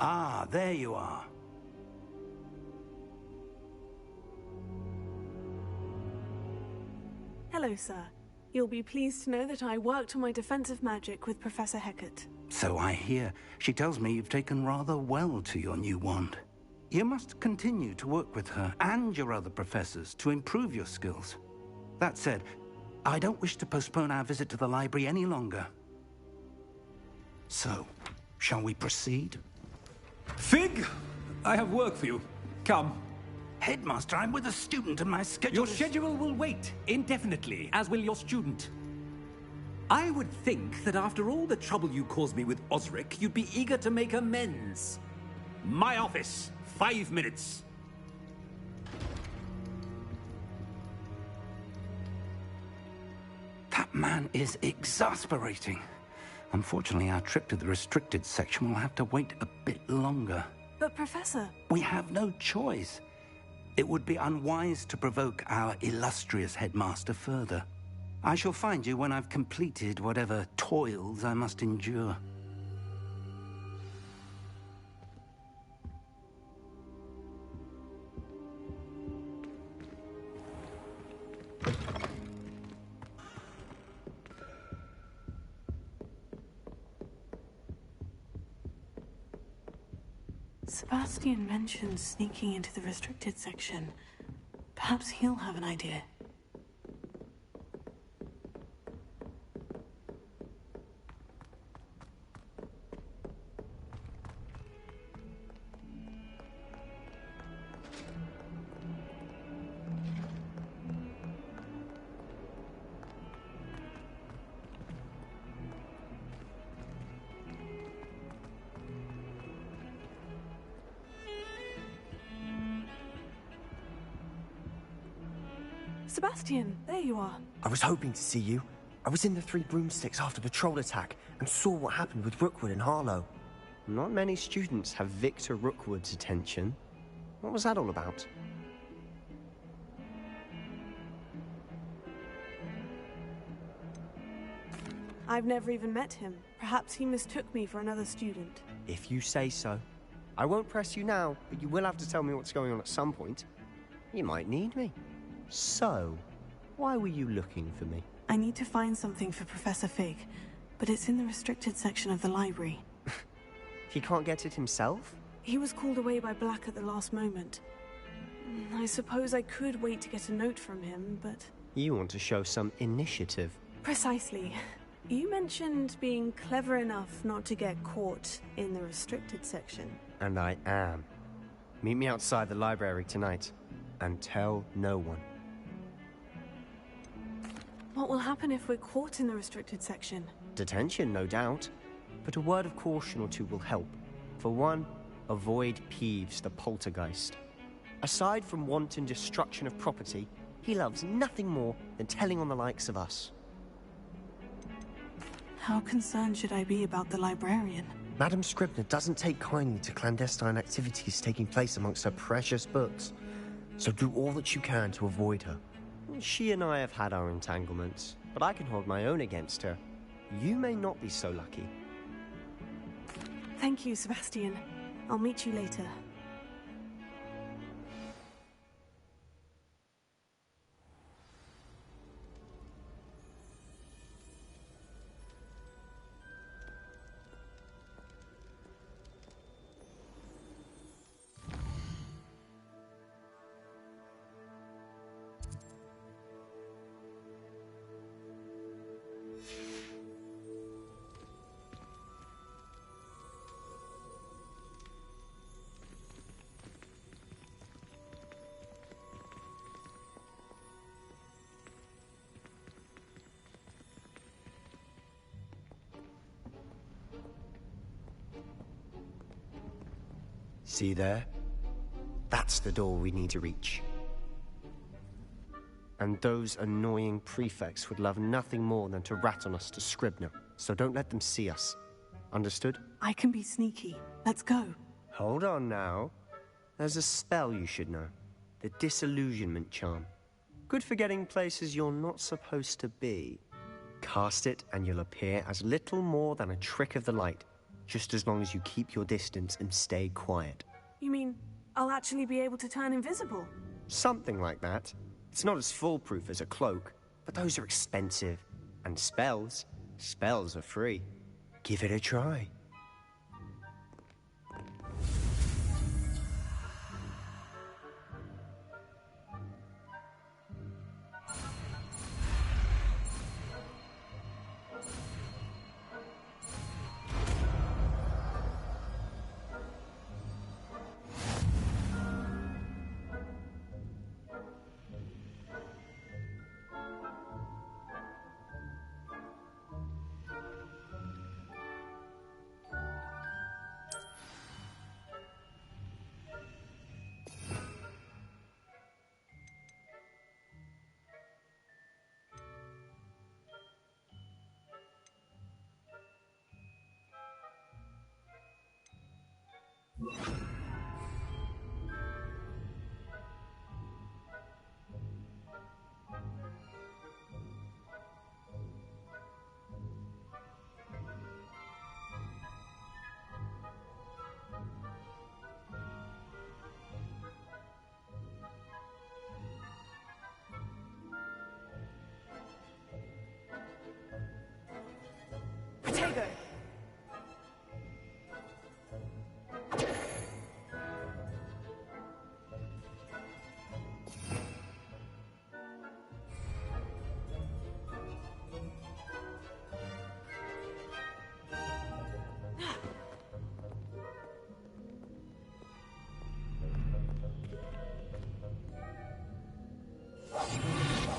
Ah, there you are. Hello, sir. You'll be pleased to know that I worked on my defensive magic with Professor Hecat. So I hear. She tells me you've taken rather well to your new wand. You must continue to work with her and your other professors to improve your skills. That said, I don't wish to postpone our visit to the library any longer. So, shall we proceed? Fig! I have work for you. Come. Headmaster, I'm with a student and my schedule Your schedule will wait indefinitely, as will your student. I would think that after all the trouble you caused me with Osric, you'd be eager to make amends. My office. 5 minutes. That man is exasperating. Unfortunately, our trip to the restricted section will have to wait a bit longer. But, Professor... We have no choice. It would be unwise to provoke our illustrious headmaster further. I shall find you when I've completed whatever toils I must endure. Sebastian mentioned sneaking into the restricted section. Perhaps he'll have an idea. Sebastian, there you are. I was hoping to see you. I was in the Three Broomsticks after the troll attack and saw what happened with Rookwood and Harlow. Not many students have Victor Rookwood's attention. What was that all about? I've never even met him. Perhaps he mistook me for another student. If you say so. I won't press you now, but you will have to tell me what's going on at some point. You might need me. So, why were you looking for me? I need to find something for Professor Fig, but it's in the restricted section of the library. He can't get it himself? He was called away by Black at the last moment. I suppose I could wait to get a note from him, but... You want to show some initiative. Precisely. You mentioned being clever enough not to get caught in the restricted section. And I am. Meet me outside the library tonight, and tell no one. What will happen if we're caught in the restricted section? Detention, no doubt. But a word of caution or two will help. For one, avoid Peeves, the poltergeist. Aside from wanton destruction of property, he loves nothing more than telling on the likes of us. How concerned should I be about the librarian? Madam Scribner doesn't take kindly to clandestine activities taking place amongst her precious books. So do all that you can to avoid her. She and I have had our entanglements, but I can hold my own against her. You may not be so lucky. Thank you, Sebastian. I'll meet you later. See there? That's the door we need to reach. And those annoying prefects would love nothing more than to rat on us to Scribner, so don't let them see us. Understood? I can be sneaky. Let's go. Hold on now. There's a spell you should know. The Disillusionment Charm. Good for getting places you're not supposed to be. Cast it and you'll appear as little more than a trick of the light. just as long as you keep your distance and stay quiet. You mean I'll actually be able to turn invisible? Something like that. It's not as foolproof as a cloak, but those are expensive. And spells are free. Give it a try. Potato!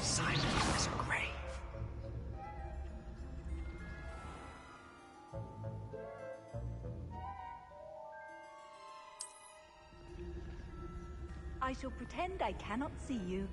Silent as a grave. I shall pretend I cannot see you.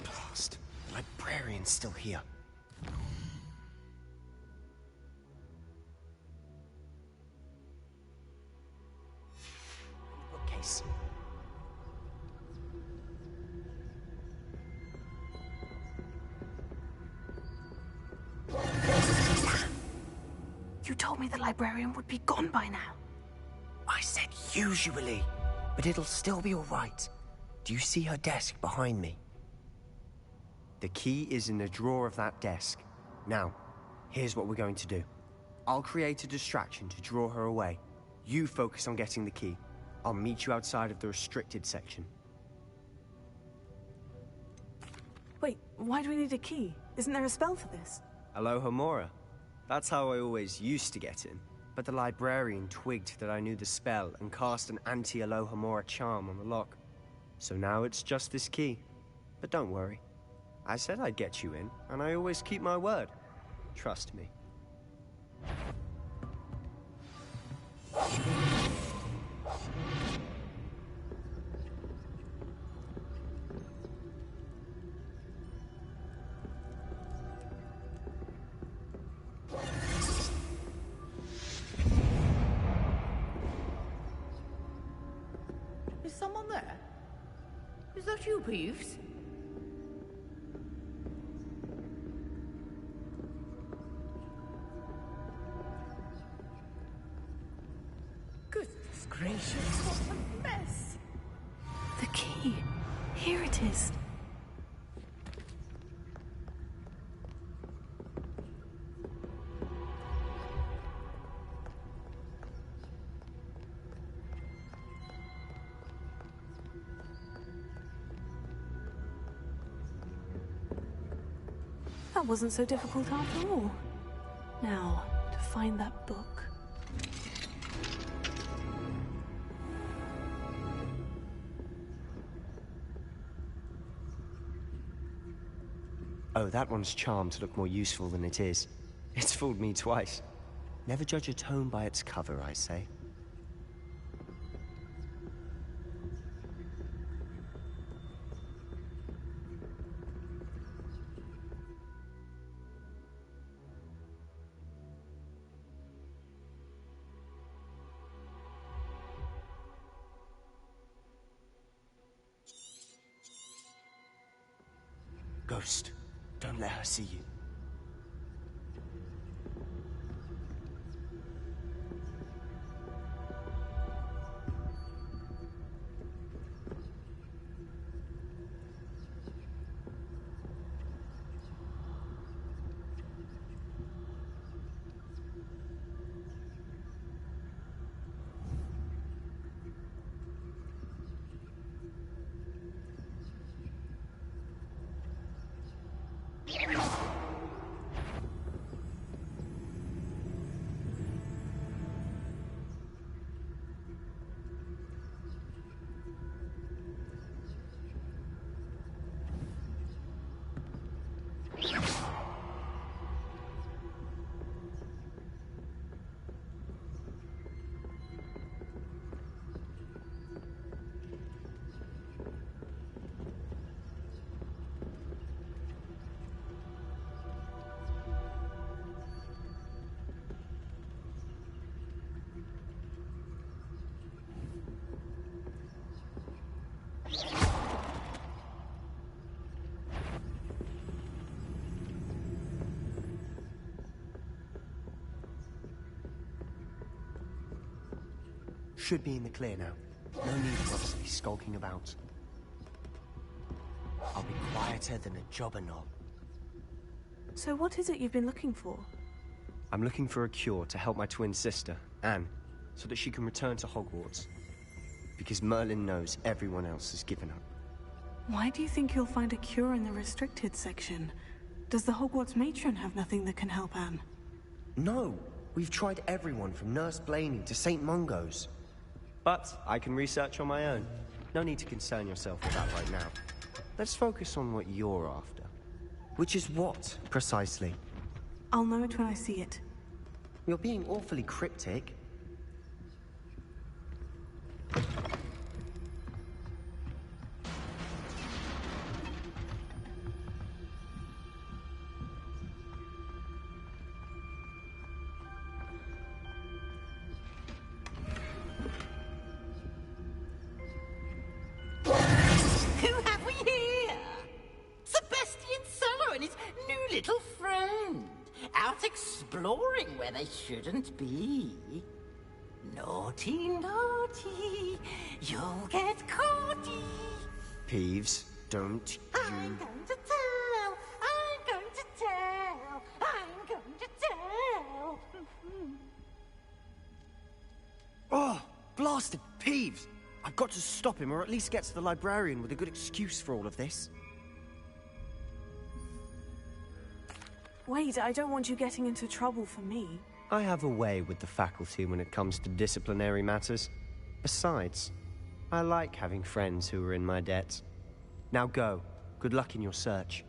Blast. The librarian's still here. Bookcase. You told me the librarian would be gone by now. I said usually, but it'll still be all right. Do you see her desk behind me? The key is in the drawer of that desk. Now, here's what we're going to do. I'll create a distraction to draw her away. You focus on getting the key. I'll meet you outside of the restricted section. Wait, why do we need a key? Isn't there a spell for this? Alohomora. That's how I always used to get in. But the librarian twigged that I knew the spell and cast an anti-Alohomora charm on the lock. So now it's just this key. But don't worry. I said I'd get you in, and I always keep my word. Trust me. Is someone there? Is that you, Peeves? Goodness gracious, what a mess! The key. Here it is. That wasn't so difficult after all. Now, to find that book. Oh, that one's charmed to look more useful than it is. It's fooled me twice. Never judge a tome by its cover, I say. Ghost, don't let her see you. Should be in the clear now. No need for us to be skulking about. I'll be quieter than a jobber knob. So what is it you've been looking for? I'm looking for a cure to help my twin sister, Anne, so that she can return to Hogwarts. Because Merlin knows everyone else has given up. Why do you think you'll find a cure in the restricted section? Does the Hogwarts matron have nothing that can help Anne? No, we've tried everyone from Nurse Blaney to St. Mungo's. But I can research on my own. No need to concern yourself with that right now. Let's focus on what you're after. Which is what, precisely? I'll know it when I see it. You're being awfully cryptic. Exploring where they shouldn't be. Naughty, naughty, you'll get caughty. Peeves, don't I'm going to tell, I'm going to tell, I'm going to tell. Oh, blasted Peeves! I've got to stop him, or at least get to the librarian with a good excuse for all of this. Wait, I don't want you getting into trouble for me. I have a way with the faculty when it comes to disciplinary matters. Besides, I like having friends who are in my debt. Now go. Good luck in your search.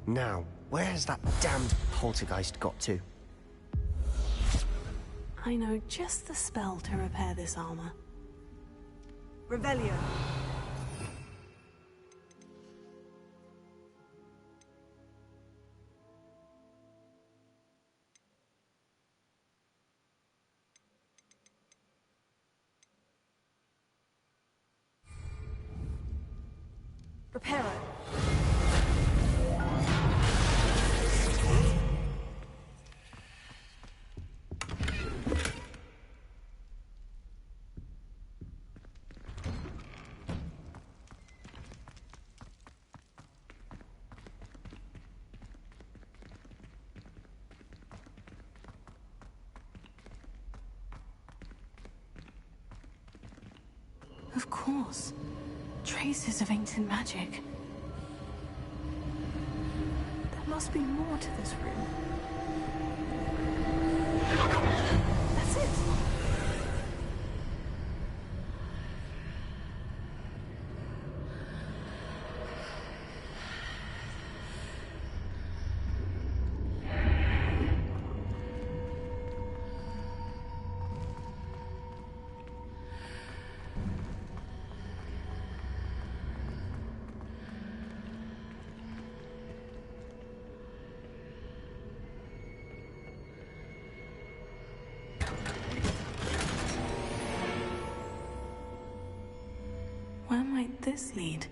Now, where's that damned poltergeist got to? I know just the spell to repair this armor. Revelio. Reparo. Of course. Traces of ancient magic. There must be more to this room. That's it. Where might this lead?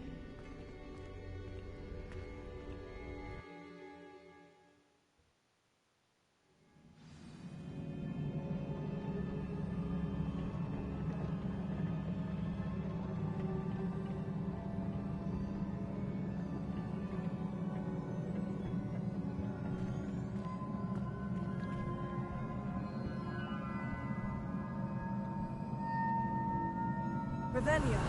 Revelio.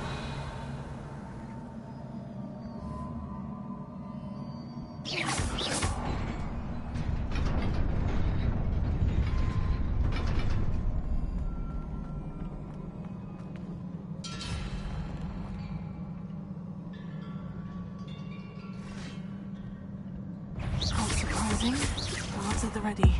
Not surprising. Guards at the ready.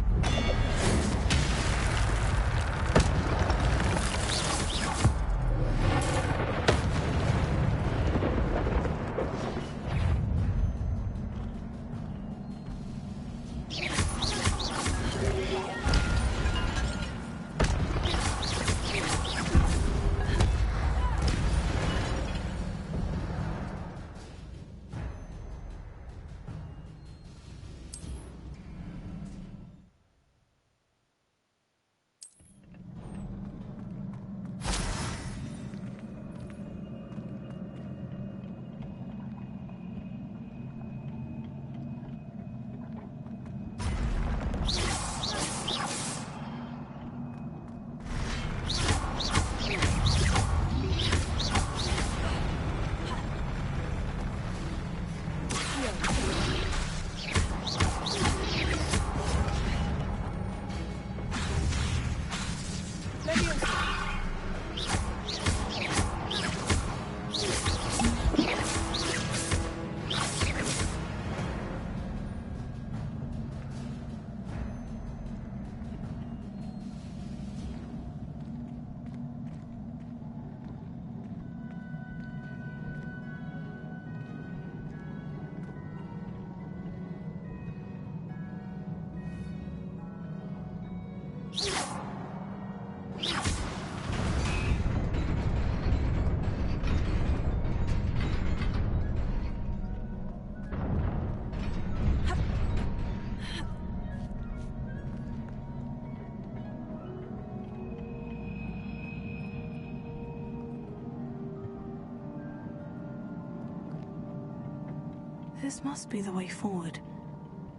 This must be the way forward.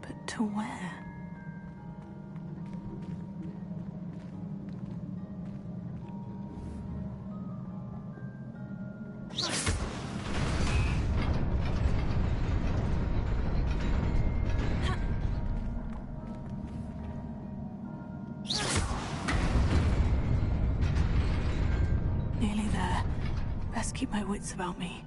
But to where? Nearly there. Best keep my wits about me.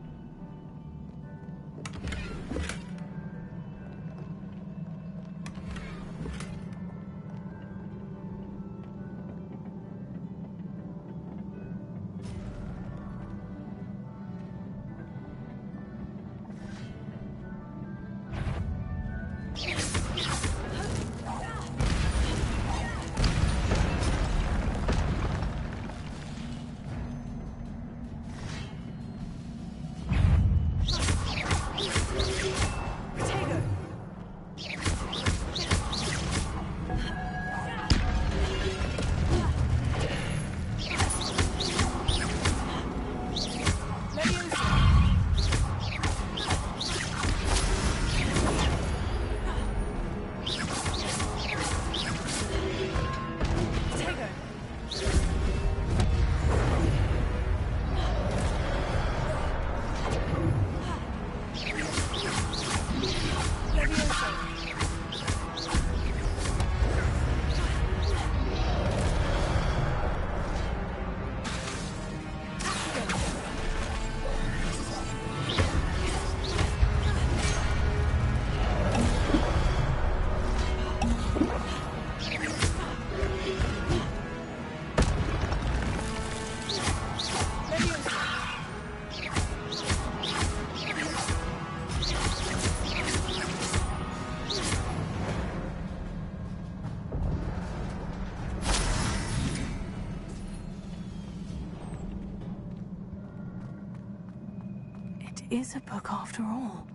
is a book after all.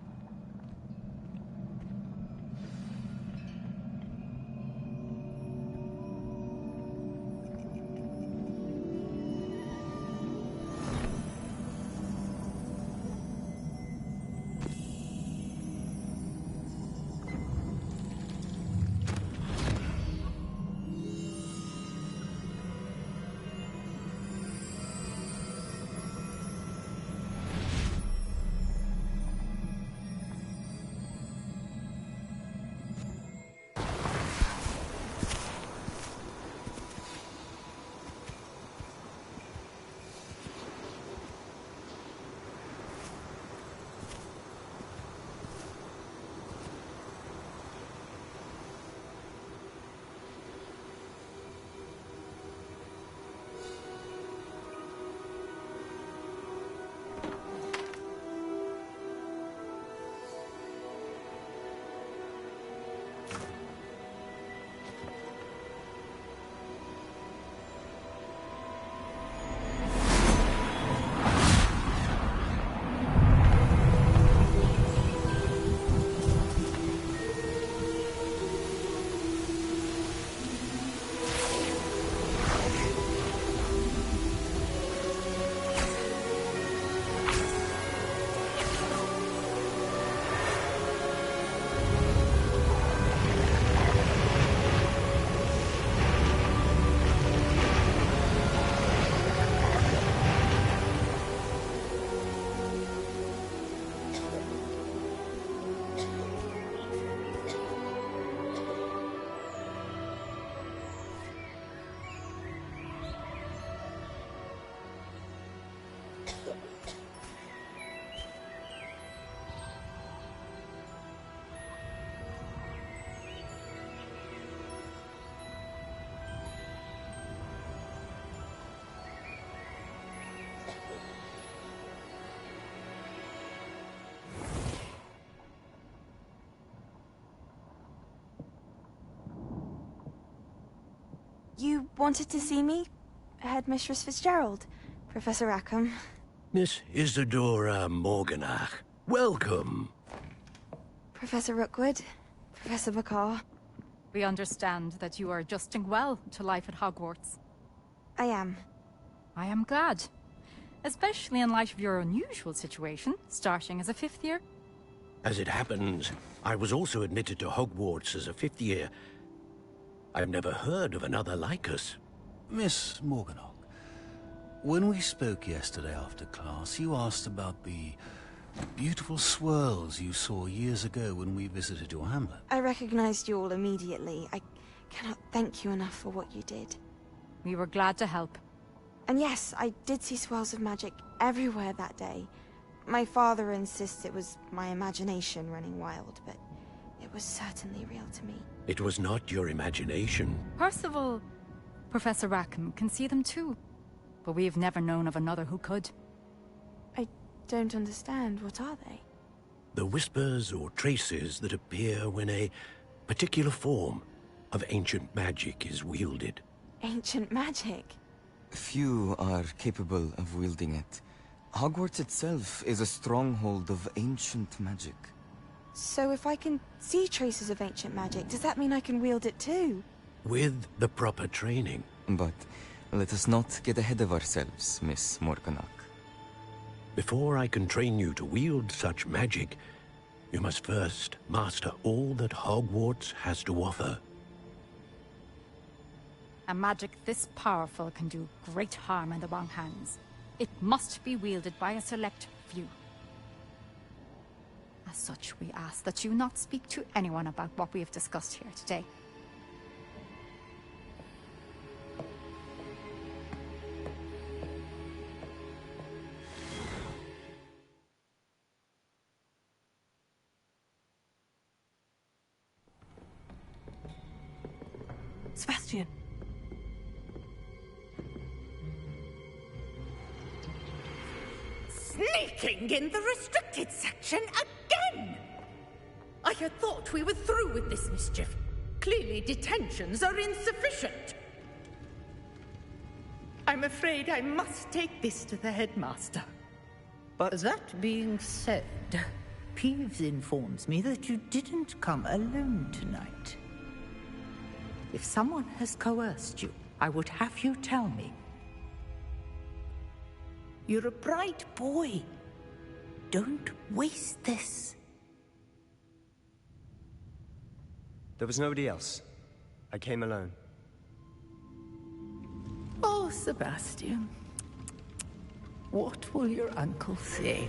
You wanted to see me? Headmistress Fitzgerald? Professor Rackham? Miss Isadora Morganach, welcome. Professor Rookwood? Professor Bakar? We understand that you are adjusting well to life at Hogwarts. I am. I am glad. Especially in light of your unusual situation, starting as a 5th year. As it happens, I was also admitted to Hogwarts as a 5th year. I've never heard of another like us. Miss Morganach, when we spoke yesterday after class, you asked about the beautiful swirls you saw years ago when we visited your hamlet. I recognized you all immediately. I cannot thank you enough for what you did. We were glad to help. And yes, I did see swirls of magic everywhere that day. My father insists it was my imagination running wild, but it was certainly real to me. It was not your imagination. Percival, Professor Rackham can see them too. But we have never known of another who could. I don't understand. What are they? The whispers or traces that appear when a particular form of ancient magic is wielded. Ancient magic? Few are capable of wielding it. Hogwarts itself is a stronghold of ancient magic. So if I can see traces of ancient magic, does that mean I can wield it too? With the proper training. But let us not get ahead of ourselves, Miss Morganach. Before I can train you to wield such magic, you must first master all that Hogwarts has to offer. A magic this powerful can do great harm in the wrong hands. It must be wielded by a select few. As such, we ask that you not speak to anyone about what we have discussed here today. Sebastian. Sneaking in the restricted section again! I had thought we were through with this mischief. Clearly detentions are insufficient. I'm afraid I must take this to the headmaster. But... That being said, Peeves informs me that you didn't come alone tonight. If someone has coerced you, I would have you tell me. You're a bright boy. Don't waste this. There was nobody else. I came alone. Oh, Sebastian. What will your uncle say?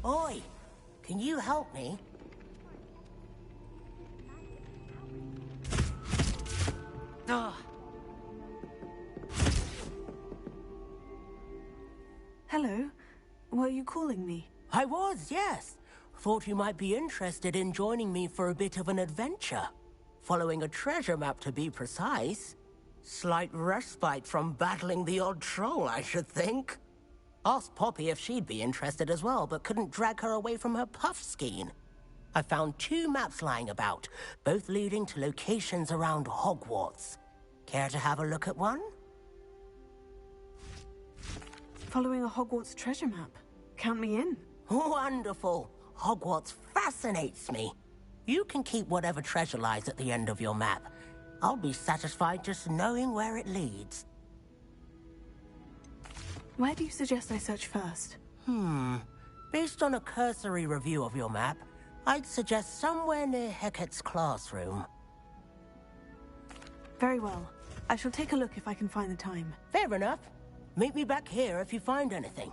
Oi! Can you help me? Ugh. Hello. Were you calling me? I was, yes. Thought you might be interested in joining me for a bit of an adventure. Following a treasure map, to be precise. Slight respite from battling the odd troll, I should think. Asked Poppy if she'd be interested as well, but couldn't drag her away from her puff skein. I found 2 maps lying about, both leading to locations around Hogwarts. Care to have a look at one? Following a Hogwarts treasure map. Count me in. Wonderful. Hogwarts fascinates me. You can keep whatever treasure lies at the end of your map. I'll be satisfied just knowing where it leads. Where do you suggest I search first? Based on a cursory review of your map, I'd suggest somewhere near Hecat's classroom. Very well. I shall take a look if I can find the time. Fair enough. Meet me back here if you find anything.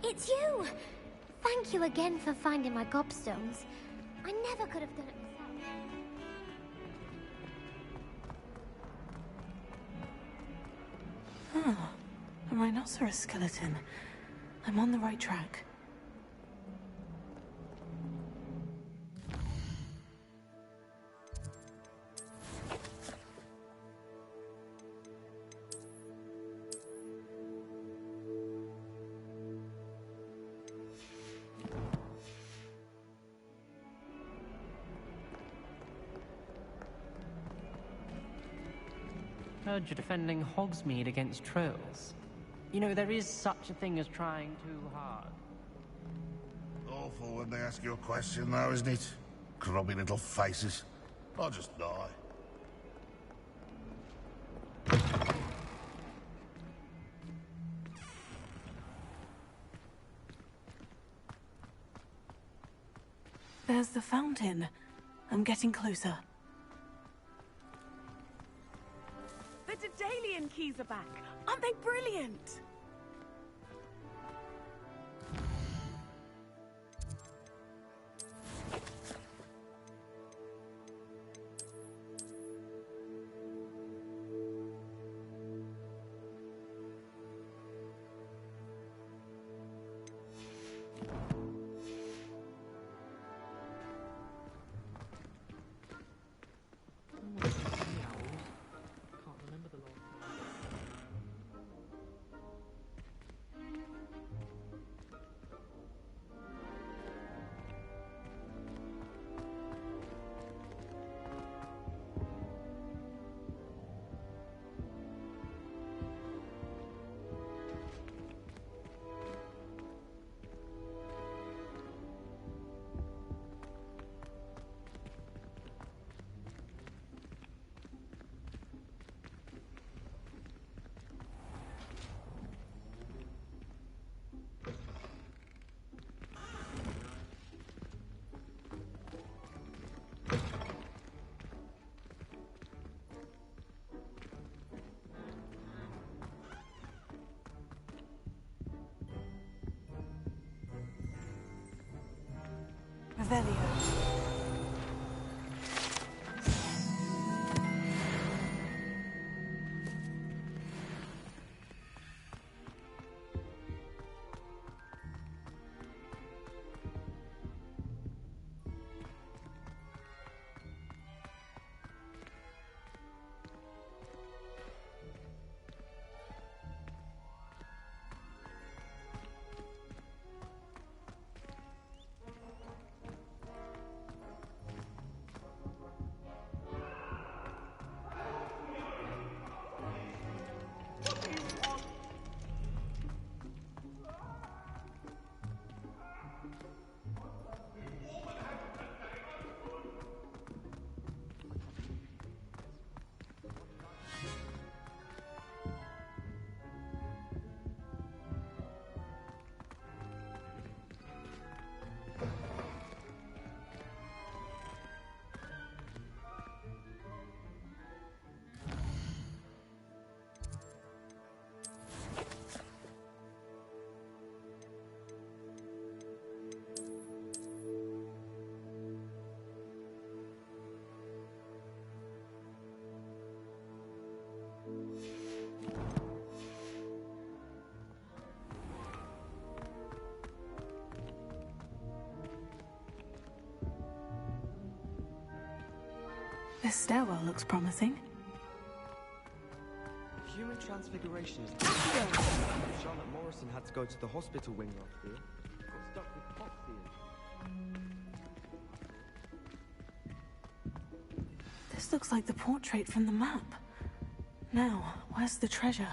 It's you! Thank you again for finding my gobstones. I never could have done it myself. A rhinoceros skeleton. I'm on the right track. Heard you're defending Hogsmeade against trolls. You know, there is such a thing as trying too hard. Awful when they ask you a question, though, isn't it? Grubby little faces. I'll just die. There's the fountain. I'm getting closer. The Daedalian keys are back. Aren't they brilliant? Revelio. This stairwell looks promising. Human transfiguration is... Charlotte Morrison had to go to the hospital wing last year. Got stuck with pox ears. This looks like the portrait from the map. Now, where's the treasure?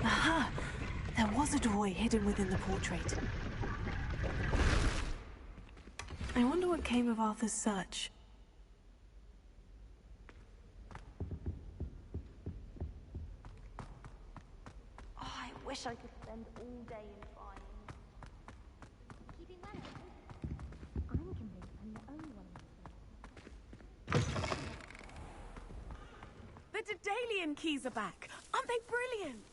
Aha! There was a doorway hidden within the portrait. I wonder what came of Arthur's search. Oh, I wish I could spend all day in flying. Keeping my eye. I'm convinced I'm the only one. The Daedalian keys are back. Aren't they brilliant?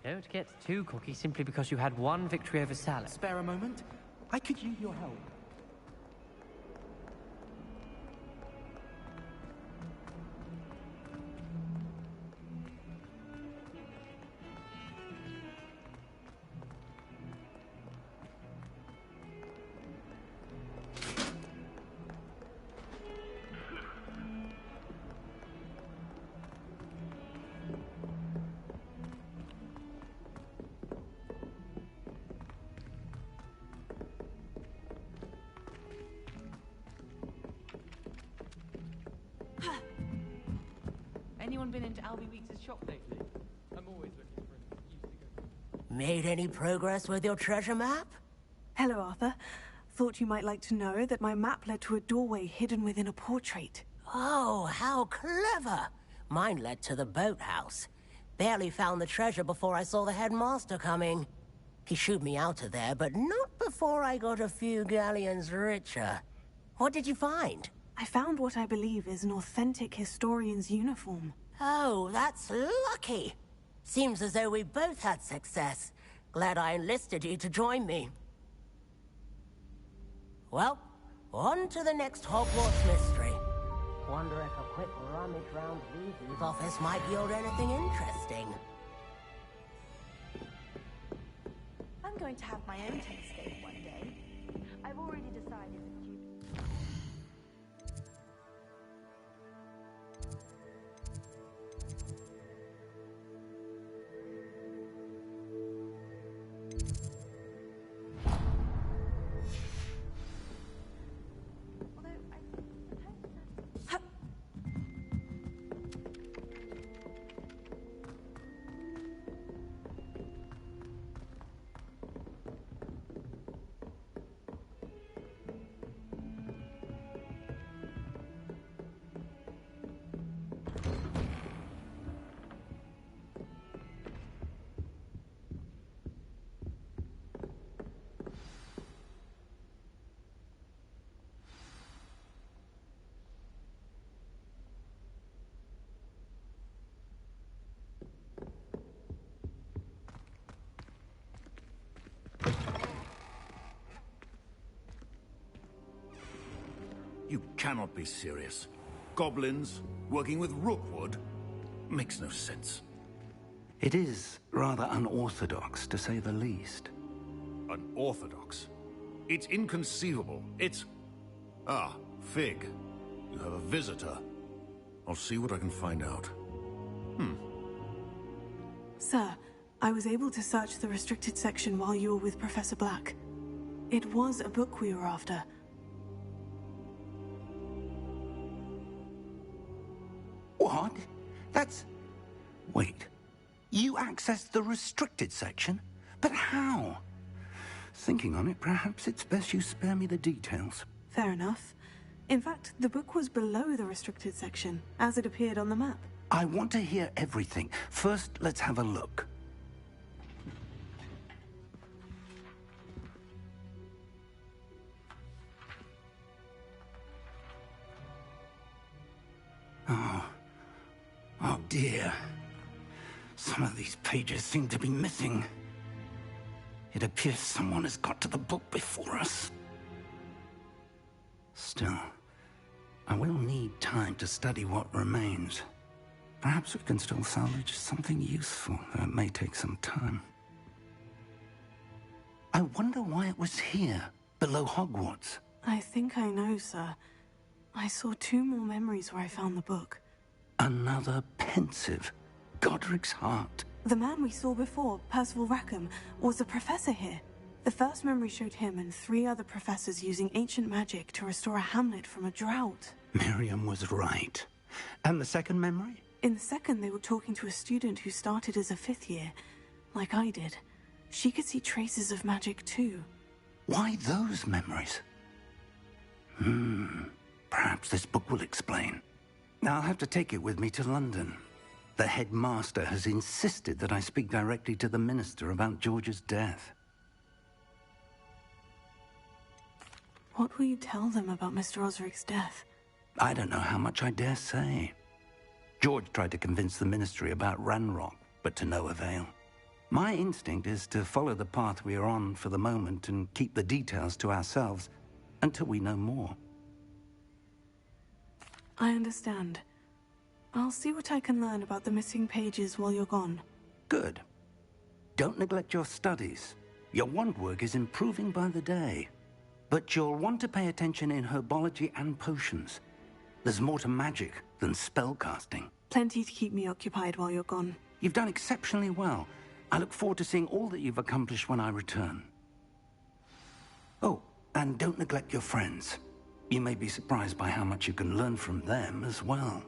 Don't get too cocky simply because you had one victory over Salah. Spare a moment? I could use your help. anyone been into Albie Weeks' shop lately? I'm always looking for an excuse to go. Made any progress with your treasure map? Hello, Arthur. Thought you might like to know that my map led to a doorway hidden within a portrait. Oh, how clever! Mine led to the boathouse. Barely found the treasure before I saw the headmaster coming. He shooed me out of there, but not before I got a few galleons richer. What did you find? I found what I believe is an authentic historian's uniform. Oh, that's lucky. Seems as though we both had success. Glad I enlisted you to join me. Well, on to the next Hogwarts mystery. Wonder if a quick rummage round Weasley's office might yield anything interesting. I'm going to have my own taste one day. I've already decided that you... You cannot be serious. Goblins working with Rookwood? Makes no sense. It is rather unorthodox, to say the least. Unorthodox? It's inconceivable. It's... Ah, Fig. You have a visitor. I'll see what I can find out. Sir, I was able to search the restricted section while you were with Professor Black. It was a book we were after. What? That's... Wait. You accessed the restricted section? But how? Thinking on it, perhaps it's best you spare me the details. Fair enough. In fact, the book was below the restricted section, as it appeared on the map. I want to hear everything. First, let's have a look. Oh dear. Some of these pages seem to be missing. It appears someone has got to the book before us. Still, I will need time to study what remains. Perhaps we can still salvage something useful, though it may take some time. I wonder why it was here, below Hogwarts. I think I know, sir. I saw 2 more memories where I found the book. Another pensive. Godric's heart. The man we saw before, Percival Rackham, was a professor here. The first memory showed him and 3 other professors using ancient magic to restore a hamlet from a drought. Miriam was right. And the second memory? In the second, they were talking to a student who started as a 5th year, like I did. She could see traces of magic too. Why those memories? Perhaps this book will explain. I'll have to take it with me to London. The headmaster has insisted that I speak directly to the minister about George's death. What will you tell them about Mr. Osric's death? I don't know how much I dare say. George tried to convince the ministry about Ranrock, but to no avail. My instinct is to follow the path we are on for the moment and keep the details to ourselves until we know more. I understand. I'll see what I can learn about the missing pages while you're gone. Good. Don't neglect your studies. Your wand work is improving by the day. But you'll want to pay attention in herbology and potions. There's more to magic than spellcasting. Plenty to keep me occupied while you're gone. You've done exceptionally well. I look forward to seeing all that you've accomplished when I return. Oh, and don't neglect your friends. You may be surprised by how much you can learn from them as well.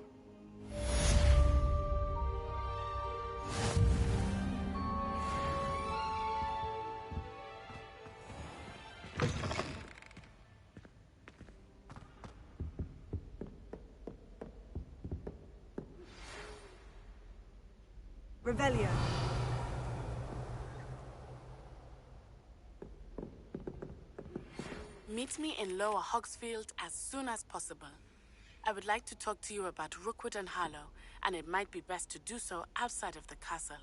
Revelio. Meet me in Lower Hogsfield as soon as possible. I would like to talk to you about Rookwood and Harlow, and it might be best to do so outside of the castle.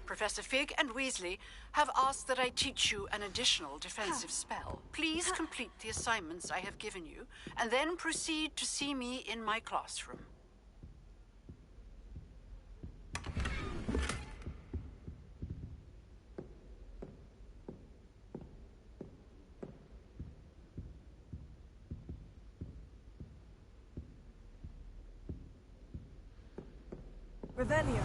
Professor Fig and Weasley have asked that I teach you an additional defensive spell. Please complete the assignments I have given you, and then proceed to see me in my classroom. Revelio.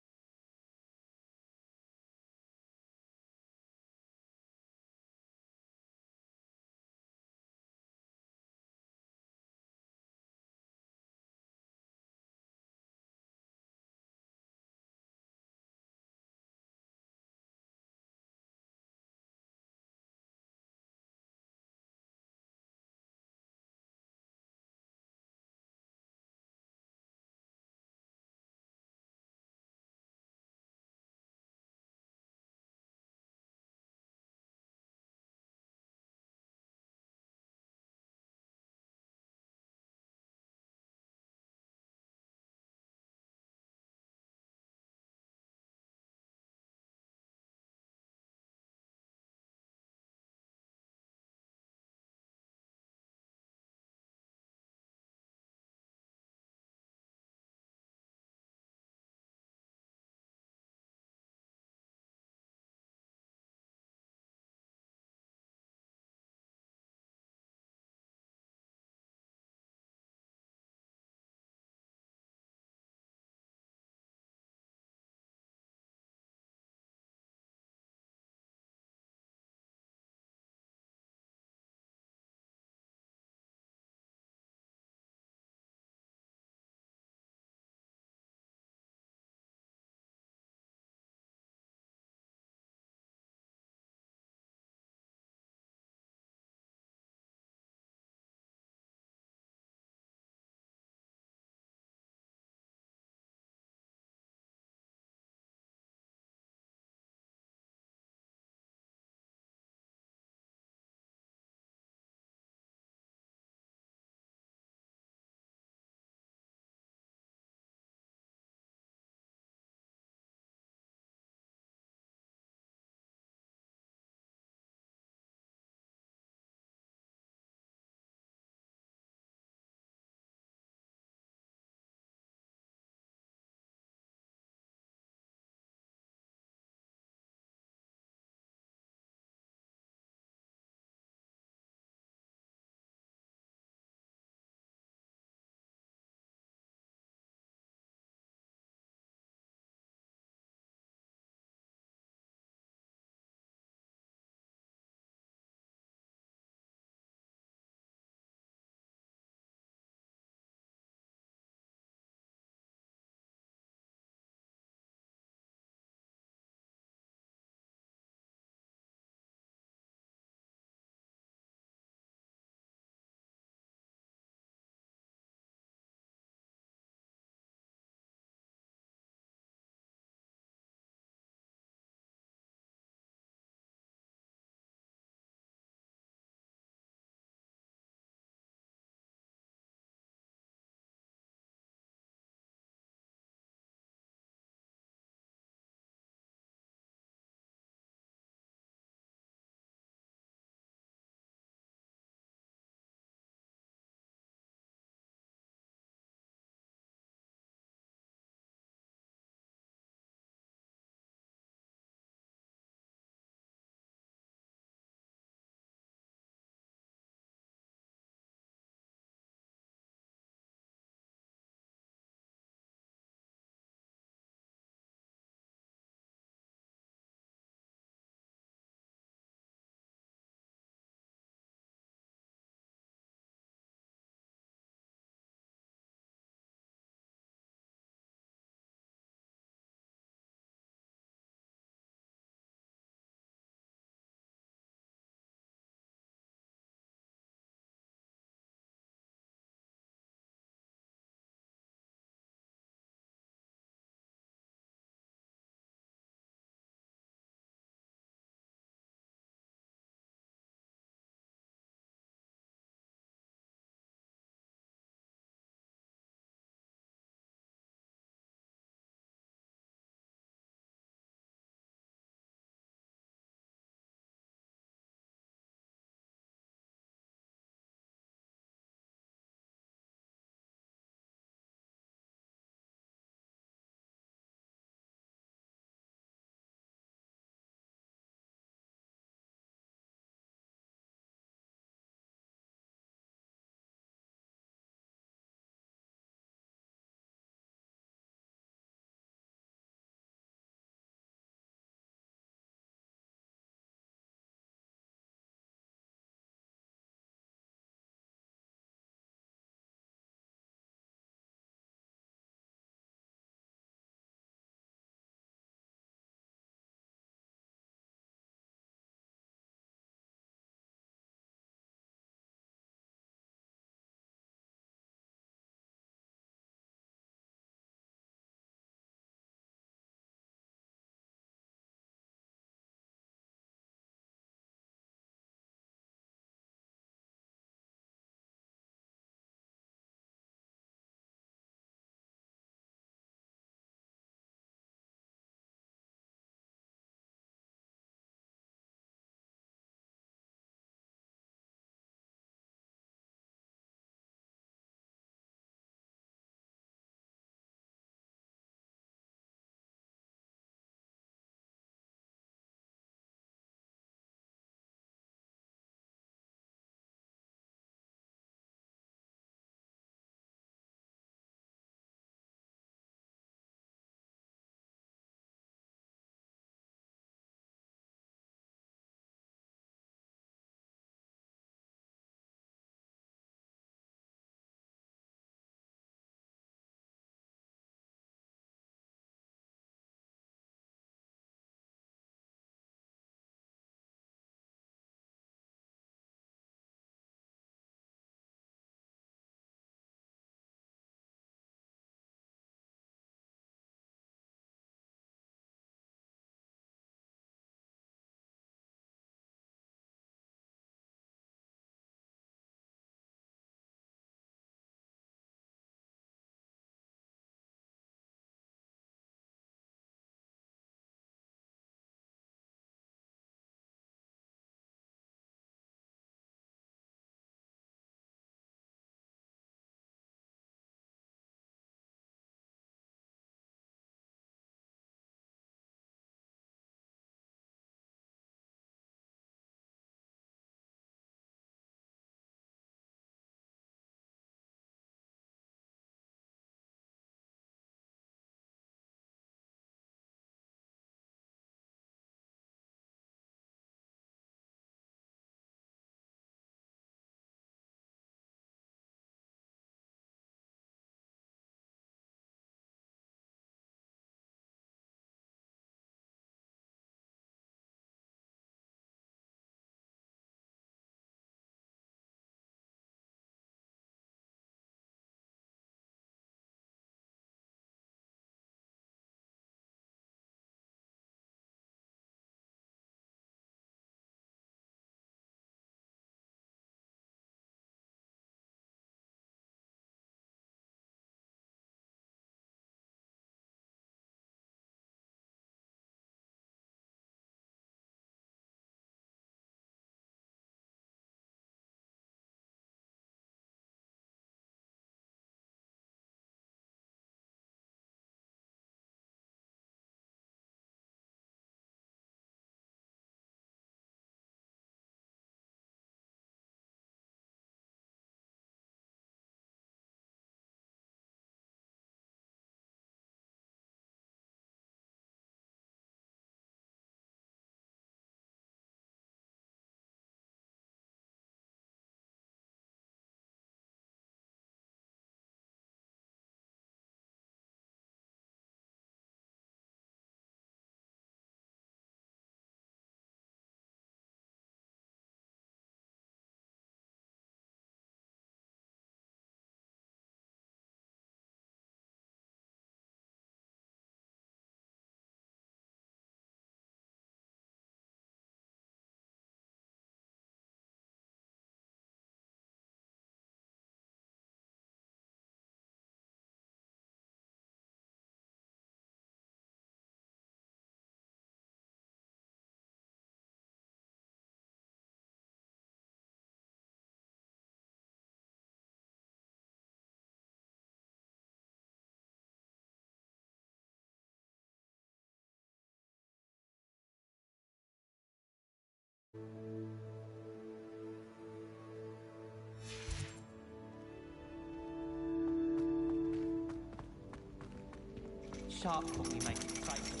sharp cookie makes excitement.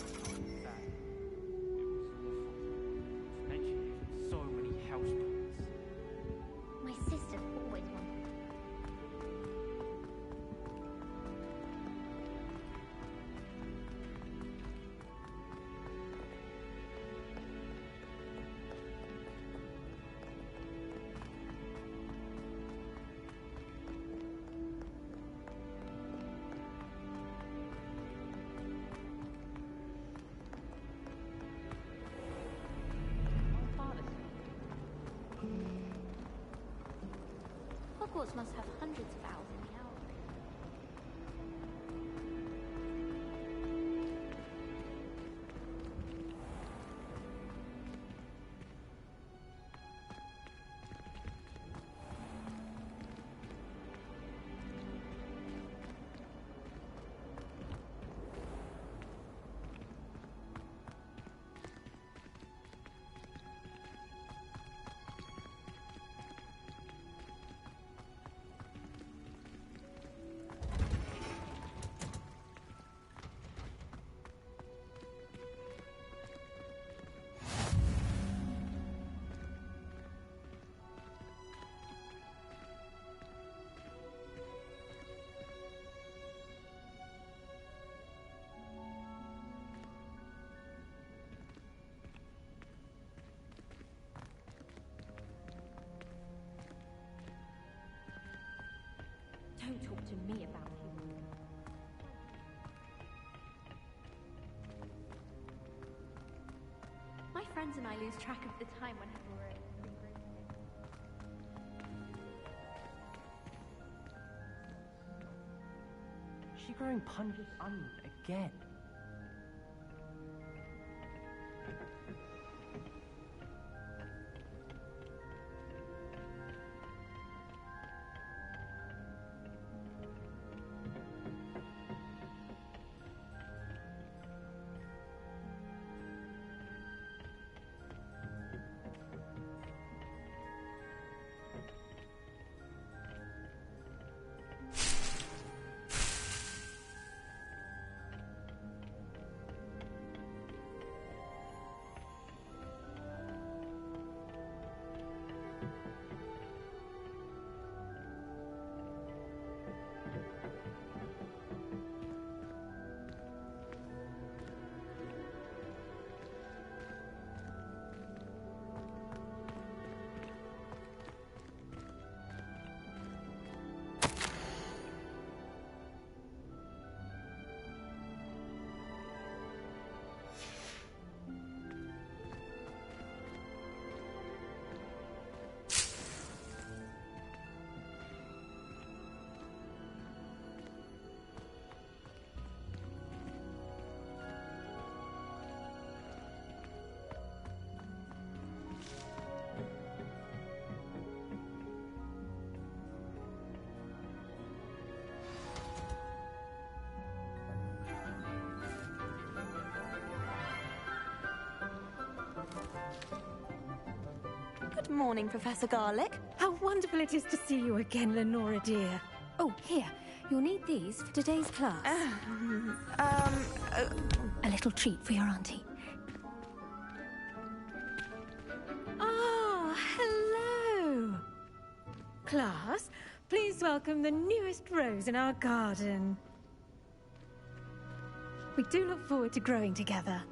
Sad. It was awful. Not to mention using so many house plants. My sister's always wanted. Hogwarts must have hundreds of owls in the owl. Don't talk to me about him. My friends and I lose track of the time whenever we're in the room. Is she growing pungent onion again? Good morning, Professor Garlick. How wonderful it is to see you again, Lenora dear. Oh, here. You'll need these for today's class. A little treat for your auntie. Ah, hello. Class, please welcome the newest rose in our garden. We do look forward to growing together.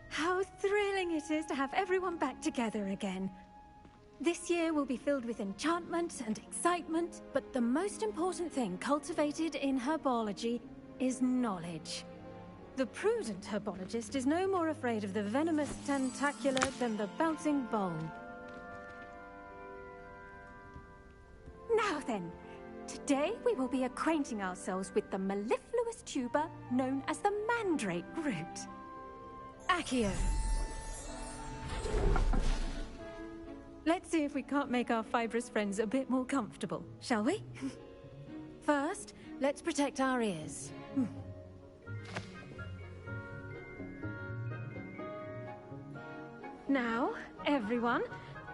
How thrilling it is to have everyone back together again. This year will be filled with enchantment and excitement, but the most important thing cultivated in herbology is knowledge. The prudent herbologist is no more afraid of the venomous tentacular than the bouncing bulb. Now then, today we will be acquainting ourselves with the mellifluous tuber known as the mandrake root. Accio. Let's see if we can't make our fibrous friends a bit more comfortable, shall we? First, let's protect our ears. Now, everyone,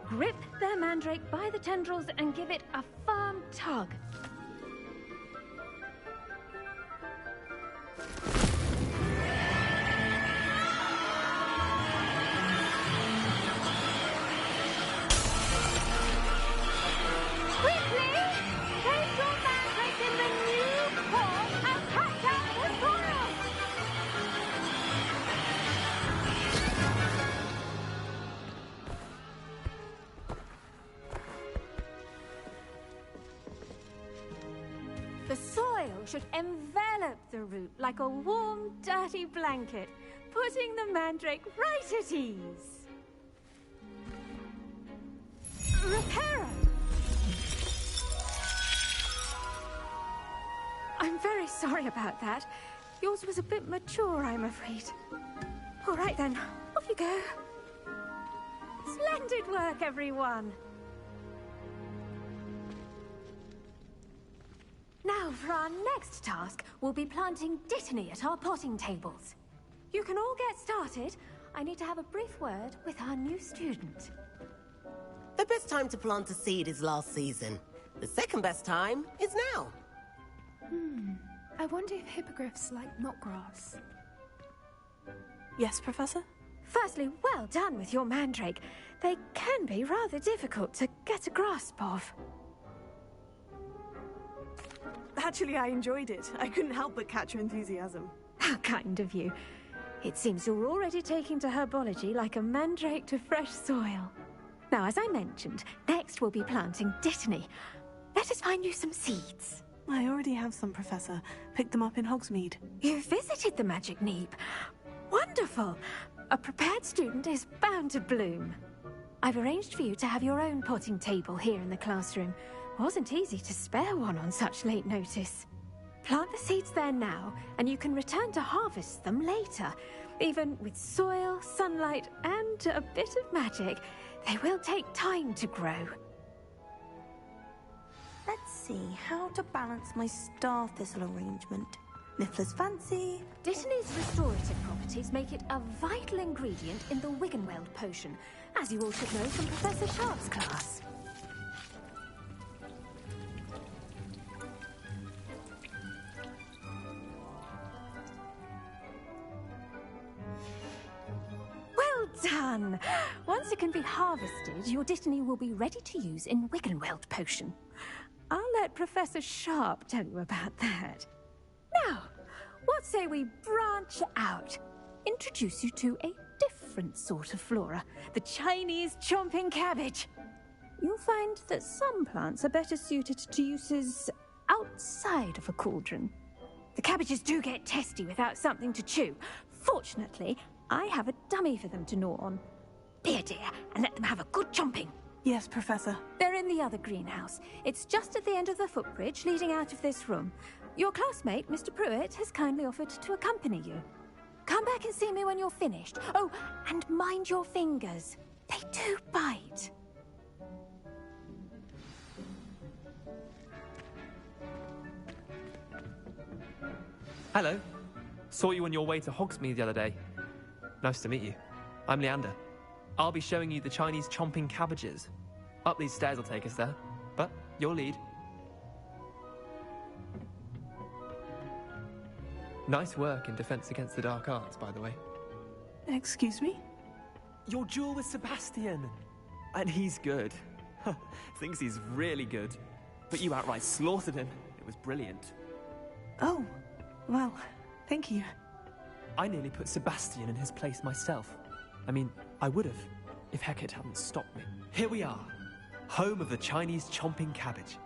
grip their mandrake by the tendrils and give it a firm tug. The soil should envelop the root like a warm, dirty blanket, putting the mandrake right at ease. Reparo! I'm very sorry about that. Yours was a bit mature, I'm afraid. All right then, off you go. Splendid work, everyone. Now, for our next task, we'll be planting Dittany at our potting tables. You can all get started. I need to have a brief word with our new student. The best time to plant a seed is last season. The second best time is now. I wonder if hippogriffs like knotgrass. Yes, Professor? Firstly, well done with your mandrake. They can be rather difficult to get a grasp of. Actually, I enjoyed it. I couldn't help but catch your enthusiasm. How kind of you. It seems you're already taking to herbology like a mandrake to fresh soil. Now, as I mentioned, next we'll be planting Dittany. Let us find you some seeds. I already have some, Professor. Picked them up in Hogsmeade. You visited the Magic Neep. Wonderful! A prepared student is bound to bloom. I've arranged for you to have your own potting table here in the classroom. Wasn't easy to spare one on such late notice. Plant the seeds there now, and you can return to harvest them later. Even with soil, sunlight, and a bit of magic, they will take time to grow. Let's see how to balance my star thistle arrangement. Niffler's fancy. Dittany's restorative properties make it a vital ingredient in the Wiggenweld potion, as you all should know from Professor Sharp's class. Well done! Once it can be harvested, your Dittany will be ready to use in Wiggenweld potion. I'll let Professor Sharp tell you about that. Now, what say we branch out? Introduce you to a different sort of flora, the Chinese chomping cabbage. You'll find that some plants are better suited to uses outside of a cauldron. The cabbages do get testy without something to chew. Fortunately, I have a dummy for them to gnaw on. Be a dear and let them have a good chomping. Yes, Professor. They're in the other greenhouse. It's just at the end of the footbridge leading out of this room. Your classmate, Mr. Pruitt, has kindly offered to accompany you. Come back and see me when you're finished. Oh, and mind your fingers. They do bite. Hello. Saw you on your way to Hogsmeade the other day. Nice to meet you. I'm Leander. I'll be showing you the Chinese chomping cabbages. Up these stairs will take us there, but your lead. Nice work in Defense Against the Dark Arts, by the way. Excuse me? Your duel with Sebastian! And he's good. Thinks he's really good. But you outright slaughtered him. It was brilliant. Oh, well, thank you. I nearly put Sebastian in his place myself. I mean, I would have, if Hecate hadn't stopped me. Here we are, home of the Chinese chomping cabbage.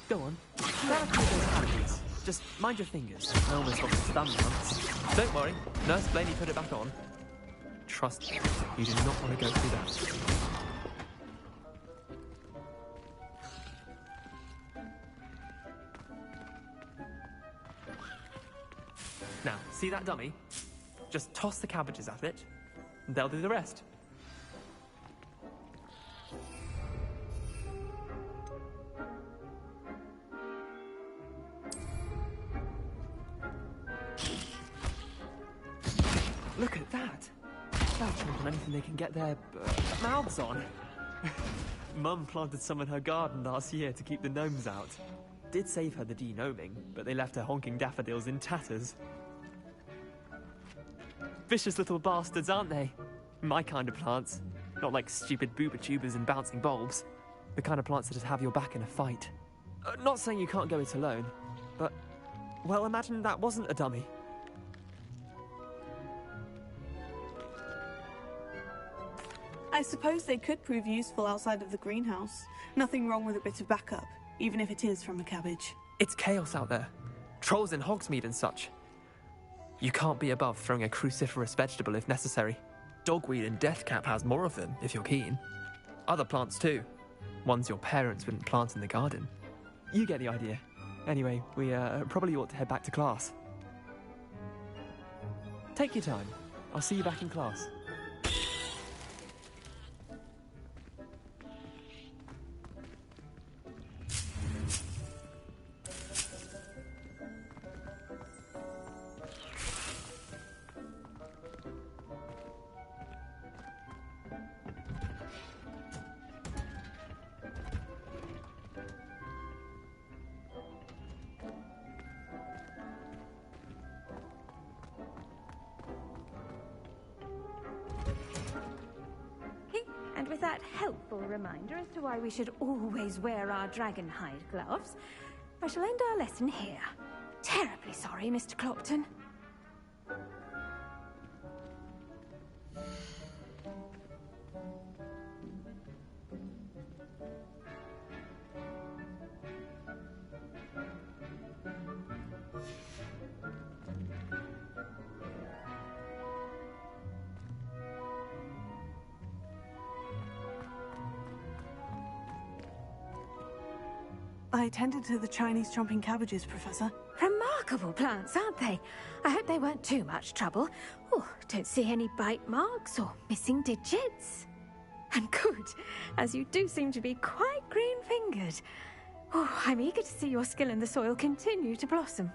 Go on, grab a few of those cabbages. Just mind your fingers. I almost lost the thumb once. Don't worry, Nurse Blaney put it back on. Trust me, you do not want to go through that. Now, see that dummy? Just toss the cabbages at it, and they'll do the rest. Look at that! They'll chomp on anything they can get their mouths on. Mum planted some in her garden last year to keep the gnomes out. Did save her the de-gnoming, but they left her honking daffodils in tatters. Vicious little bastards, aren't they? My kind of plants. Not like stupid booba tubers and bouncing bulbs. The kind of plants that just have your back in a fight. Not saying you can't go it alone, but, well, imagine that wasn't a dummy. I suppose they could prove useful outside of the greenhouse. Nothing wrong with a bit of backup, even if it is from a cabbage. It's chaos out there. Trolls in Hogsmeade and such. You can't be above throwing a cruciferous vegetable if necessary. Dogweed and deathcap has more of them, if you're keen. Other plants too. Ones your parents wouldn't plant in the garden. You get the idea. Anyway, we probably ought to head back to class. Take your time. I'll see you back in class. And with that helpful reminder as to why we should always wear our dragon hide gloves, I shall end our lesson here. Terribly sorry, Mr. Clopton. I tended to the Chinese chomping cabbages, Professor. Remarkable plants, aren't they? I hope they weren't too much trouble. Oh, don't see any bite marks or missing digits. And good, as you do seem to be quite green-fingered. Oh, I'm eager to see your skill in the soil continue to blossom.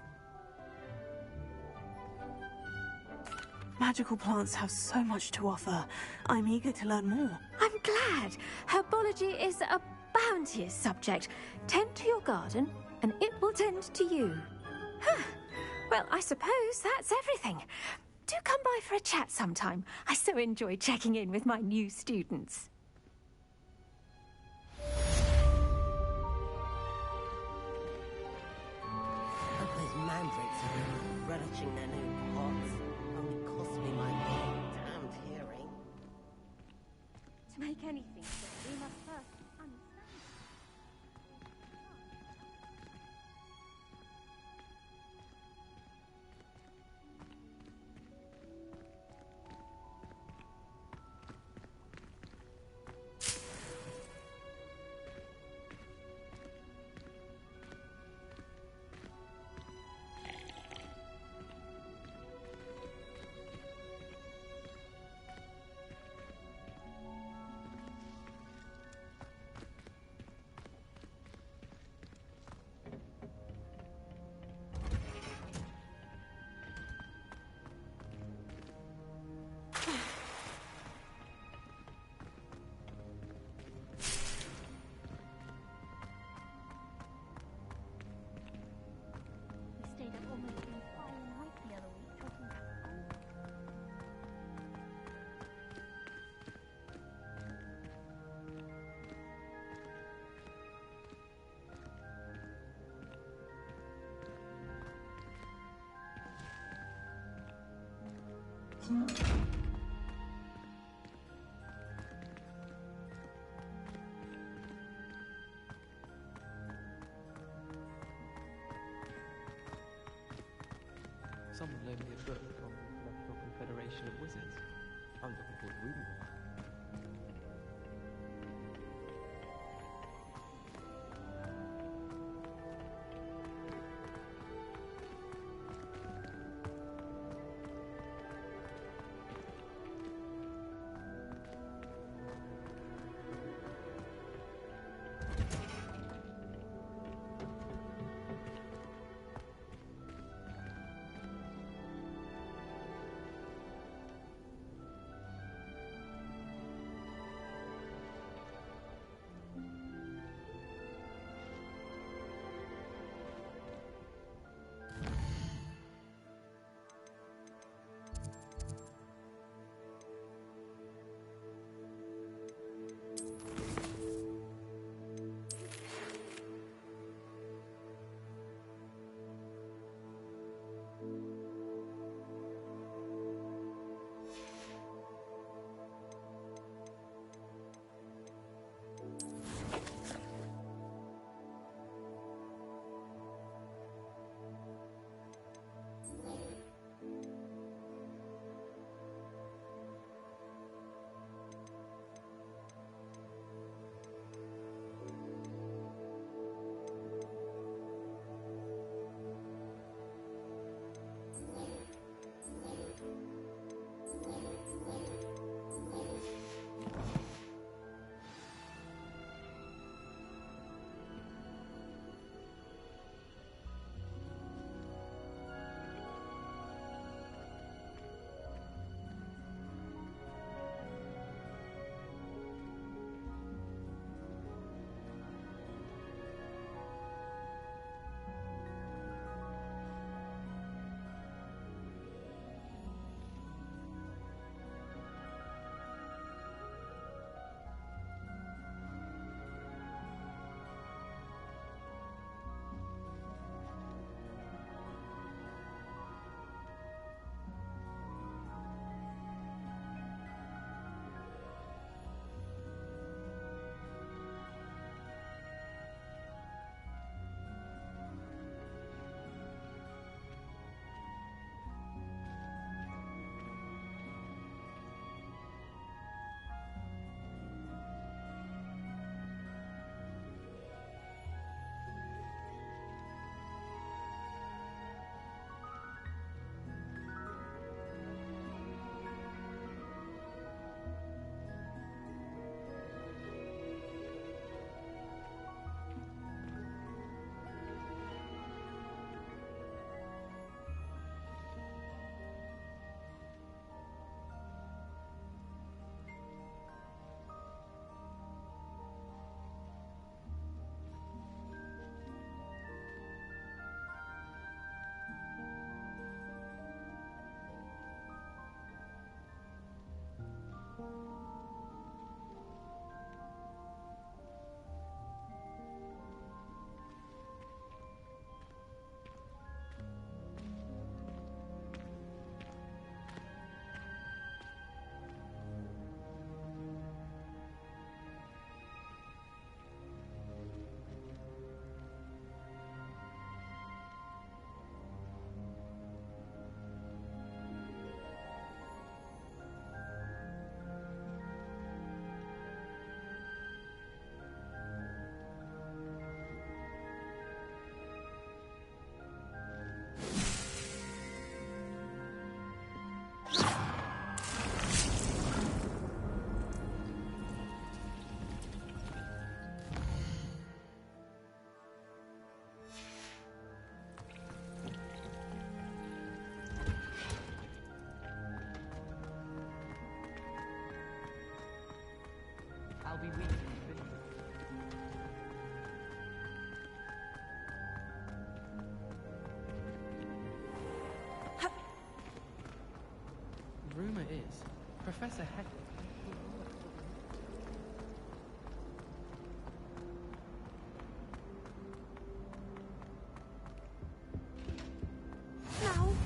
Magical plants have so much to offer. I'm eager to learn more. I'm glad. Herbology is a bounteous subject. Tend to your garden, and it will tend to you. Huh. Well, I suppose that's everything. Do come by for a chat sometime. I so enjoy checking in with my new students. Hope those mandrakes are relishing their new pots. Only cost me my damned hearing. To make anything good, we must first understand. Someone loaned me a book on the Electoral Confederation of Wizards. I'm looking forward to reading that. be weeks. Rumor is, Professor Heck.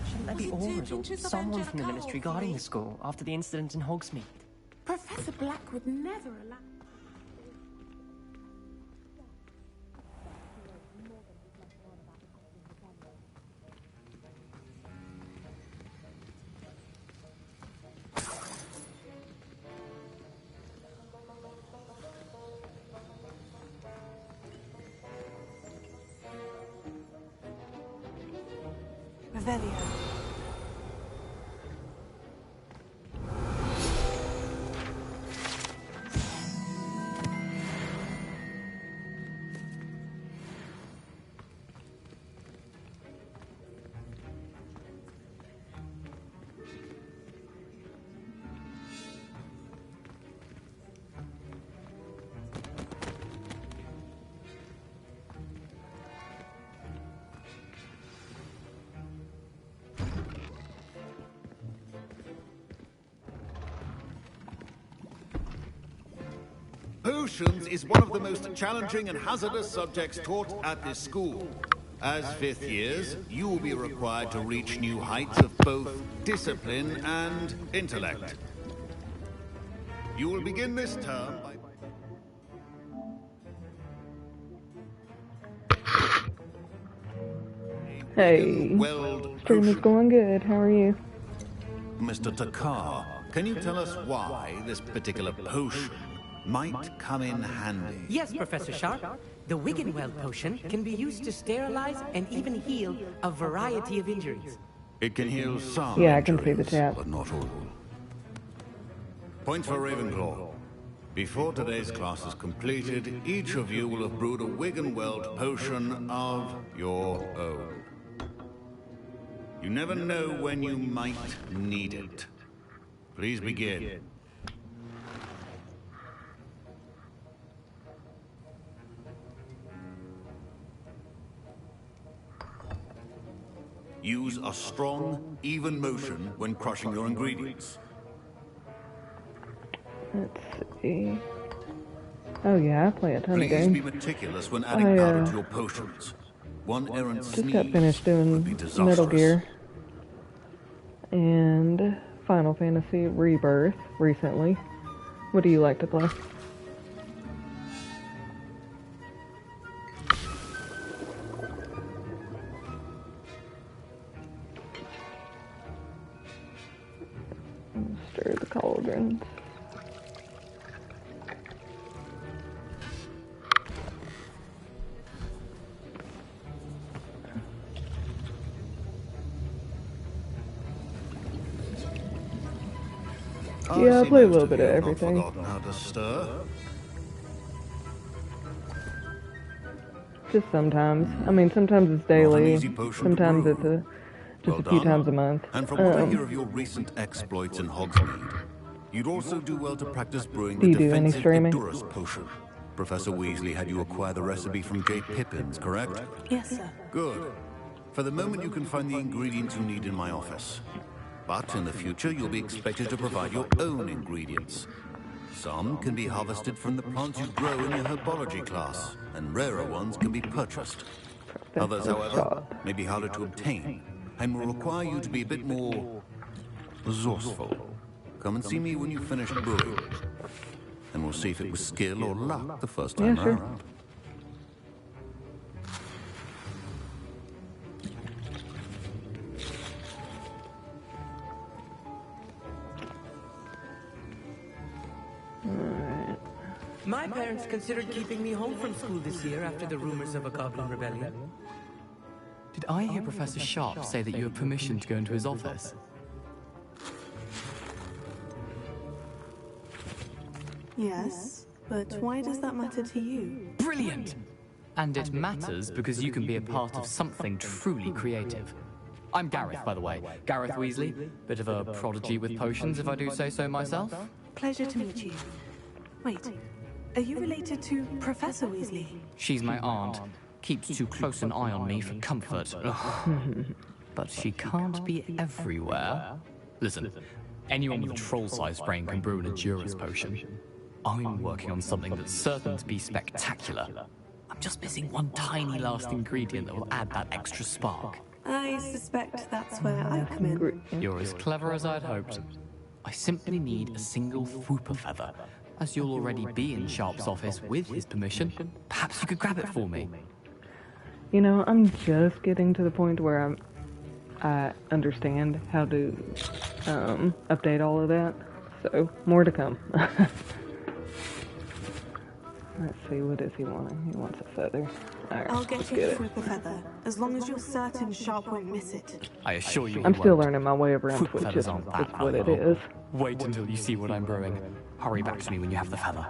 Shouldn't there be orders or someone from the Ministry guarding the school after the incident in Hogsmeade? Professor Black would never allow... Revelio. Potions is one of the most challenging and hazardous subjects taught at this school. As fifth years, you will be required to reach new heights of both discipline and intellect. You will begin this term by... Hey, stream is going good. How are you? Mr. Takar, can you tell us why this particular potion might come in handy? Yes, Professor Sharp. The Wiggenweld potion can be used to sterilize and even heal a variety of injuries. It can heal some Yeah, I can see the tap. but not all. Point for Ravenclaw. Before today's class is completed, each of you will have brewed a Wiggenweld potion of your own. You never know when you might need it. Please begin. Use a strong, even motion when crushing your ingredients. Let's see. Oh yeah, I play a ton of Please games. be meticulous when adding powder to your potions. One errant just got sneeze finished doing Metal Gear and Final Fantasy Rebirth recently. What do you like to play? Stir the cauldrons. Yeah, I play a little bit of everything. How to stir? Just sometimes. I mean, sometimes it's daily. Sometimes it's just a few times a month. And from what I hear of your recent exploits in Hogsmeade, you'd also do well to practice brewing Do the you do any defensive streaming? Edurus potion. Professor Weasley had you acquire the recipe from J. Pippins, correct? Yes, sir. Good. For the moment, you can find the ingredients you need in my office. But in the future, you'll be expected to provide your own ingredients. Some can be harvested from the plants you grow in your herbology class, and rarer ones can be purchased. Others, however, may be harder to obtain, and will require you to be a bit more resourceful. Come and see me when you've finished brewing, and we'll see if it was skill or luck the first time around. My parents considered keeping me home from school this year after the rumors of a goblin rebellion. Did I hear Professor Sharp say that you have permission to go into his office? Yes, but why does that matter to you? Brilliant! And it matters because you can be a part of something truly creative. I'm Gareth, by the way. Gareth Weasley. Bit of a prodigy with potions, if I do say so myself. Pleasure to meet you. Wait, Are you related to Professor Weasley? She's my aunt. Keeps too close an eye on me for comfort. But she can't be everywhere. Listen, anyone with a troll-sized brain can brew an Adjuris potion. I'm working on something that's certain to be spectacular. I'm just missing one tiny last ingredient that will add that extra spark. I suspect that's where I come in. You're as clever as I'd hoped. I simply need a single Fooper feather. As you'll already be in Sharp's office with his permission, perhaps you could grab it for me. You know, I'm just getting to the point where I understand how to update all of that. So, more to come. Let's see, what does he want? He wants a feather. Alright, I'll get let's you get a it. Fooper feather, as long as you're certain Sharp won't miss it. I assure you, I'm still learning my way around Foot Twitch. feathers It's aren't that what it valuable. is. Wait until you see what I'm brewing. Hurry back to me when you have the feather.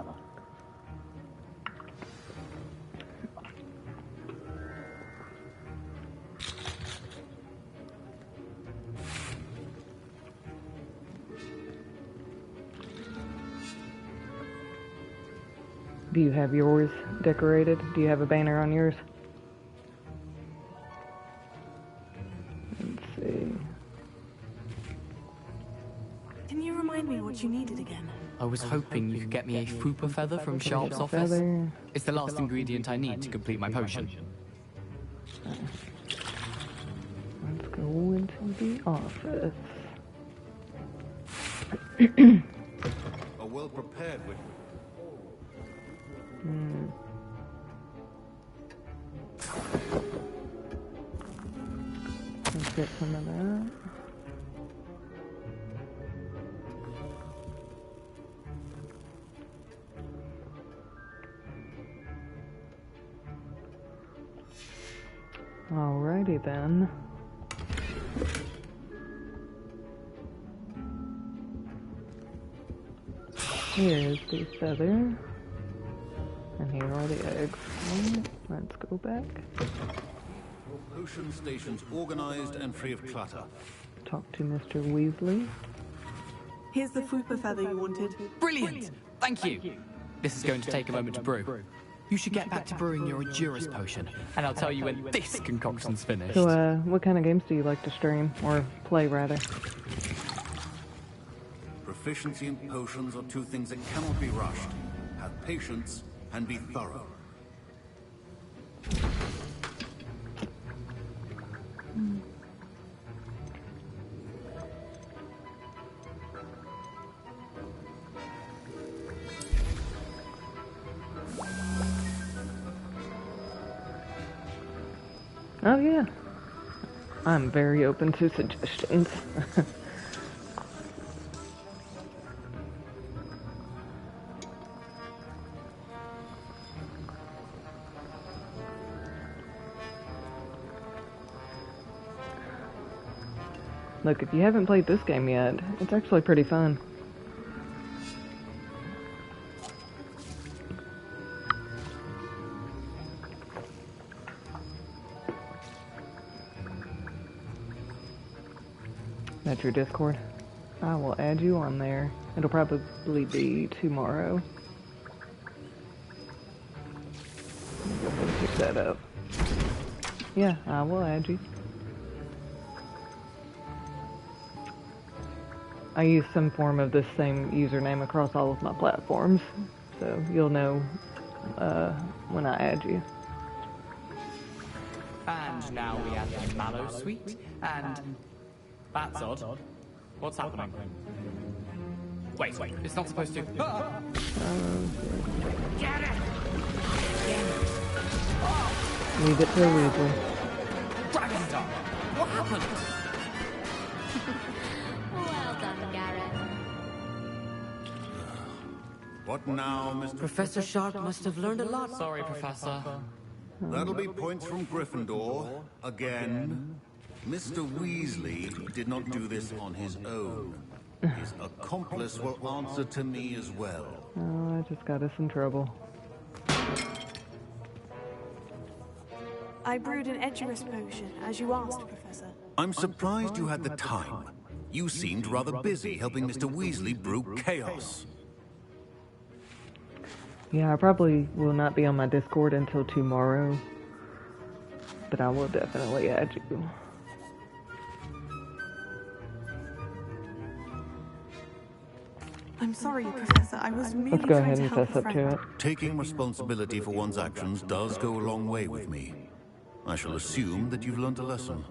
Do you have yours decorated? Do you have a banner on yours? Let's see. Can you remind me what you needed again? I was hoping you could get me a Fooper feather from Sharp's office. Feather. It's the last ingredient I need to complete my potion. Let's go into the office. A well-prepared witness. Let's get some of that. Alrighty then. Here's the feather. And here are the eggs. Let's go back. Potion stations organized and free of clutter. Talk to Mr. Weasley. Here's the Fooper feather you wanted. Brilliant! Thank you! This is going to take a moment to brew. You should get back to brewing your Adjuris potion, and I'll tell you when this concoction's finished. So, what kind of games do you like to stream? Or play, rather? Proficiency and potions are two things that cannot be rushed. Have patience and be thorough. Oh yeah. I'm very open to suggestions. Look, if you haven't played this game yet, it's actually pretty fun. That's your Discord? I will add you on there. It'll probably be tomorrow. Go ahead and pick that up. Yeah, I will add you. I use some form of this same username across all of my platforms, so you'll know when I add you. And now we add the mallow sweet, and... That's odd. What's happening? Wait, it's not supposed to... Ah! Get it! Leave it to Weasley. Dragon's Tongue! What happened? Well done, Gareth. What now, Mr. Professor Sharp must have learned a lot. Sorry, Professor. That'll be points from Gryffindor. Again. Mr. Weasley did not do this on his own. His accomplice will answer to me as well. Oh, I just got us in trouble. I brewed an Edgerus potion, as you asked, Professor. I'm surprised you had the time. You seemed rather busy helping Mr. Weasley brew chaos. Yeah, I probably will not be on my Discord until tomorrow, but I will definitely add you. I'm sorry, Professor. I was merely Let's go trying ahead to and help fess a up to friend. it. Taking responsibility for one's actions does go a long way with me. I shall assume that you've learned a lesson.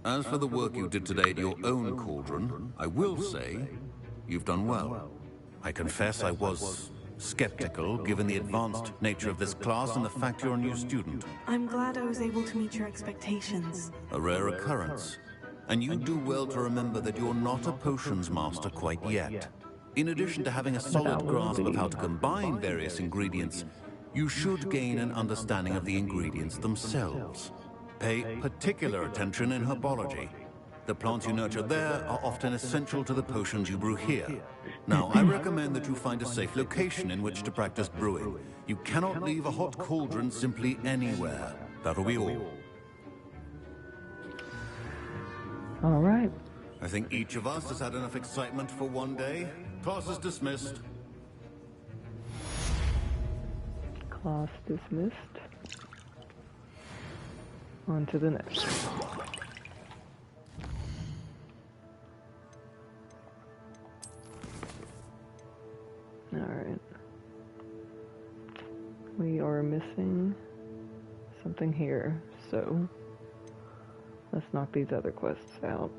As for the work you did today at your own cauldron, I will say you've done well. I confess I was skeptical, given the advanced nature of this class and the fact you're a new student. I'm glad I was able to meet your expectations. A rare occurrence. And you do well to remember that you're not a potions master quite yet. In addition to having a solid grasp of how to combine various ingredients, you should gain an understanding of the ingredients themselves. Pay particular attention in herbology. The plants you nurture there are often essential to the potions you brew here. Now, I recommend that you find a safe location in which to practice brewing. You cannot leave a hot cauldron simply anywhere. That'll be all. All right. I think each of us has had enough excitement for one day. Class is dismissed. Class dismissed. On to the next. Alright. We are missing something here, so let's knock these other quests out.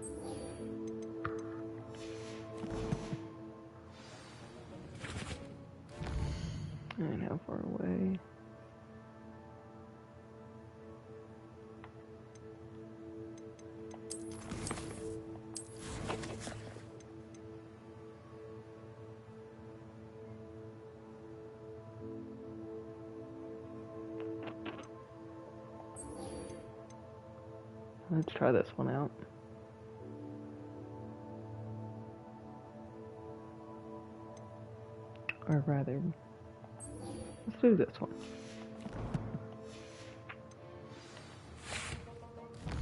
And how far away? Let's try this one out. Or rather, let's do this one.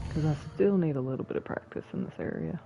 Because I still need a little bit of practice in this area.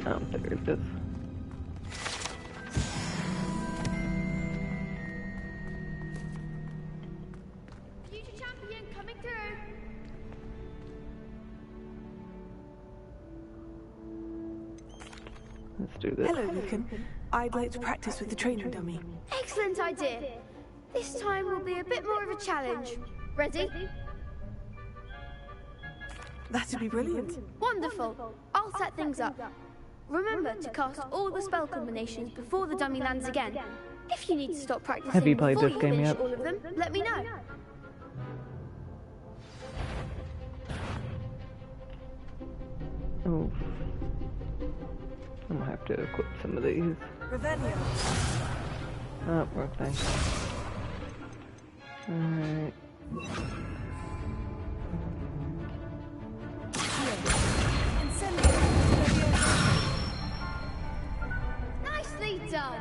Oh, there it is. Future champion coming through. Let's do this. Hello, Lucan. I'd like to practice with the training dummy. Excellent idea. This time will be a bit more of a challenge. Ready? That'd be brilliant. Wonderful. I'll set things up. Remember to cast all the spell combinations before the dummy lands again. If you need to stop practicing Have you played before this you game finish yet? all of them, let me know. Oh. I'm gonna have to equip some of these. Revelio. Oh, wrong thing. Alright. Nicely done.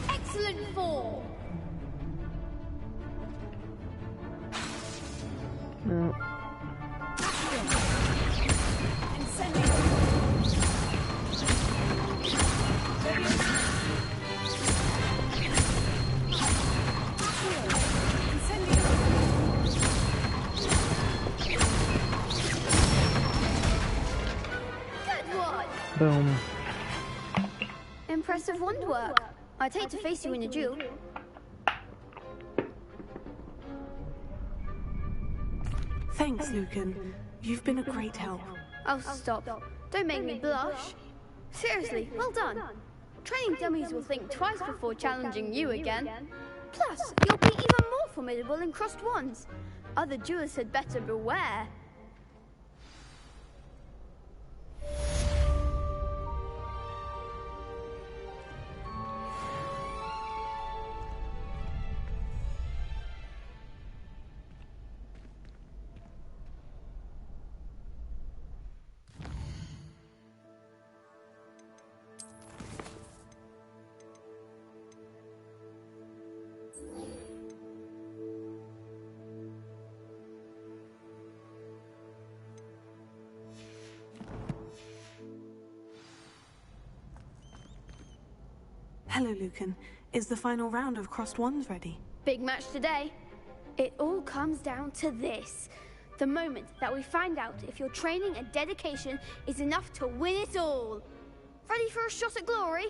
Excellent form. No. Good one. Boom. Impressive wand work. I'd hate to face you in a duel. Thanks, Lucan. You've been a great help. Oh, stop. Don't make me blush. Seriously, well done. Training dummies will think twice before challenging you again. Plus, you'll be even more formidable in crossed wands. Other duelists had better beware. Hello, Lucan. Is the final round of crossed wands ready? Big match today. It all comes down to this. The moment that we find out if your training and dedication is enough to win it all. Ready for a shot at glory?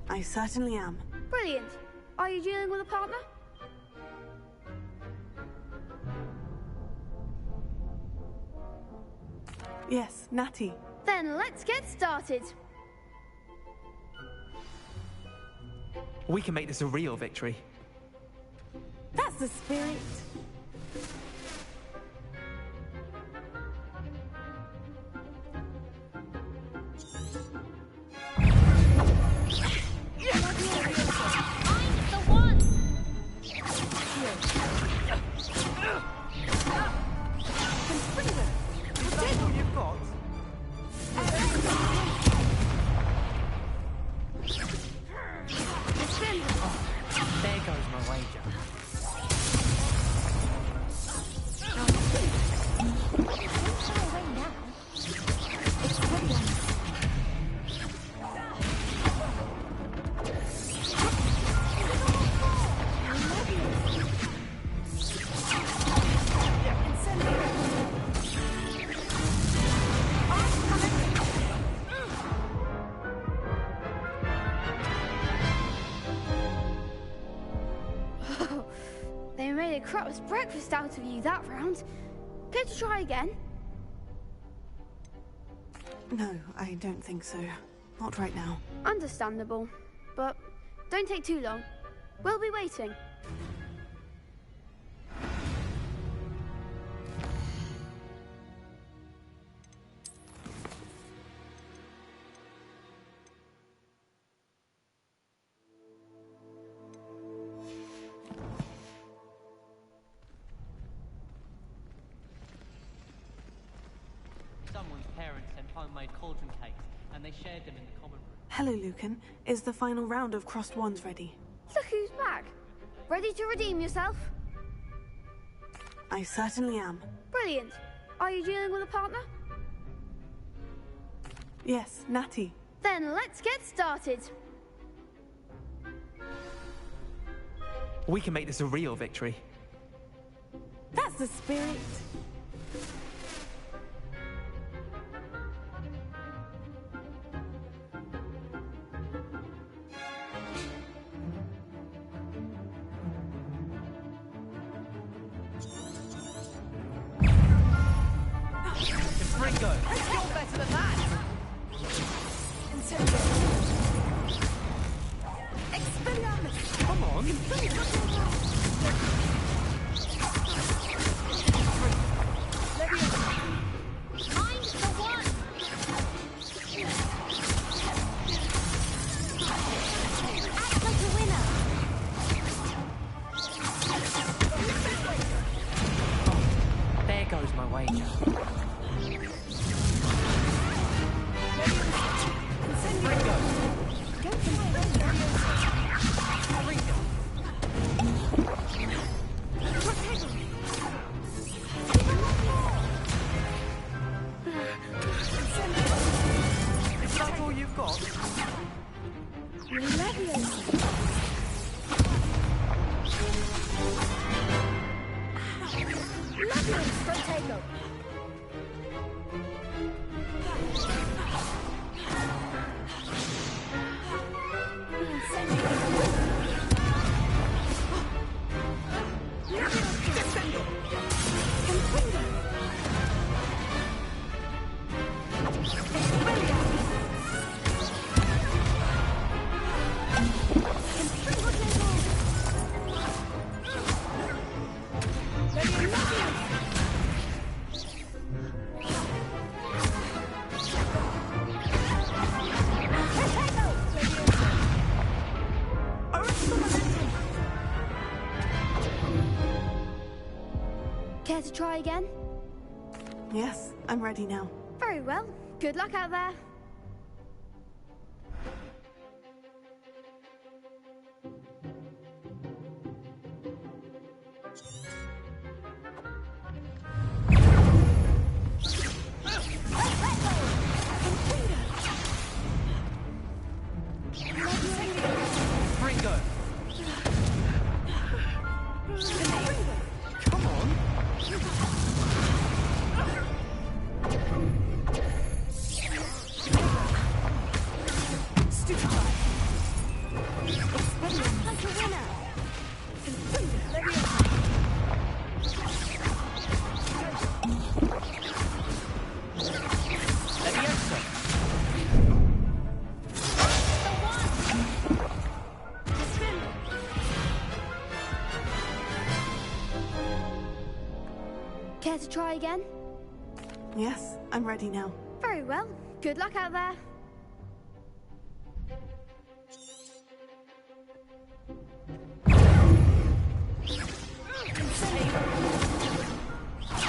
I certainly am. Brilliant. Are you dealing with a partner? Yes, Natty. Then let's get started. We can make this a real victory. That's the spirit. There goes my wager. They made a crap's breakfast out of you that round. Care to try again? No, I don't think so. Not right now. Understandable. But don't take too long. We'll be waiting. Someone's parents sent homemade cauldron cakes, and they shared them in the common room. Hello, Lucan. Is the final round of crossed wands ready? Look who's back. Ready to redeem yourself? I certainly am. Brilliant. Are you dealing with a partner? Yes, Natty. Then let's get started. We can make this a real victory. That's the spirit. Ringo! You're better than that! Expelliarmus! Come on! Find the one! Act like a winner! There goes my wager. Is that all you've got? Care to try again? Yes, I'm ready now. Very well. Good luck out there. Care to try again? Yes, I'm ready now. Very well. Good luck out there.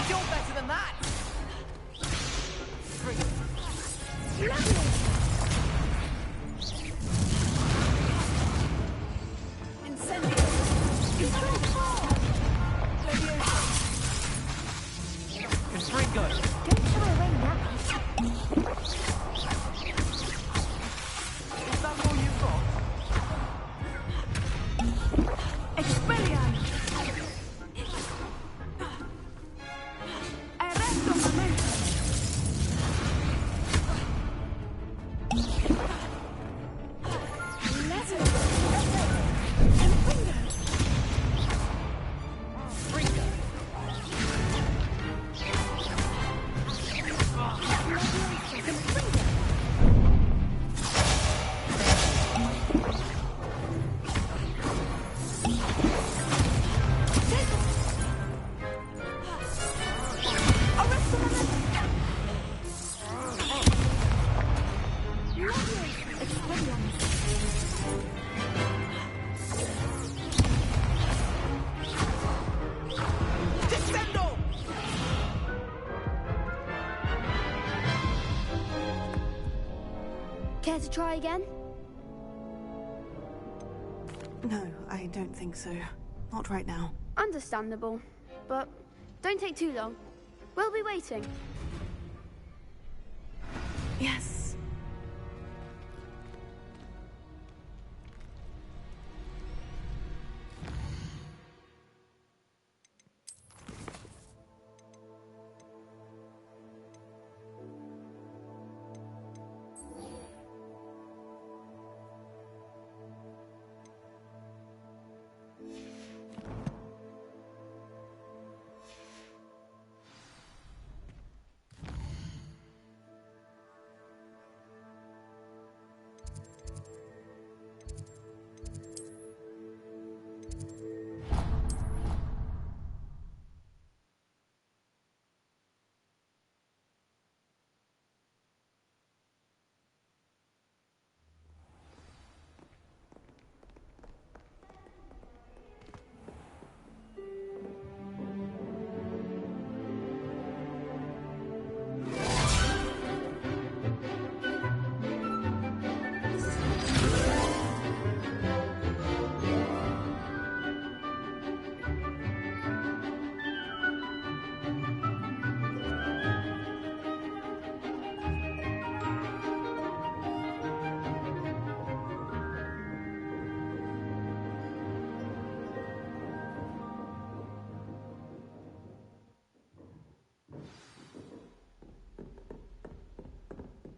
You're better than that! Care to try again? No, I don't think so. Not right now. Understandable. But don't take too long. We'll be waiting. Yes.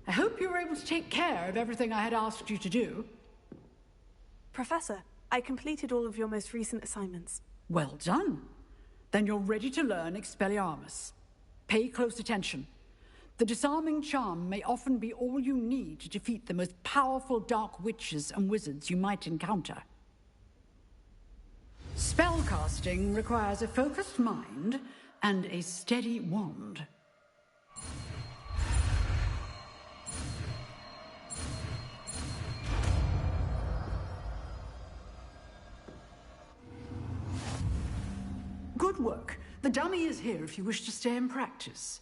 I hope you were able to take care of everything I had asked you to do. Professor, I completed all of your most recent assignments. Well done. Then you're ready to learn Expelliarmus. Pay close attention. The disarming charm may often be all you need to defeat the most powerful dark witches and wizards you might encounter. Spellcasting requires a focused mind and a steady wand. Good work. The dummy is here if you wish to stay and practice.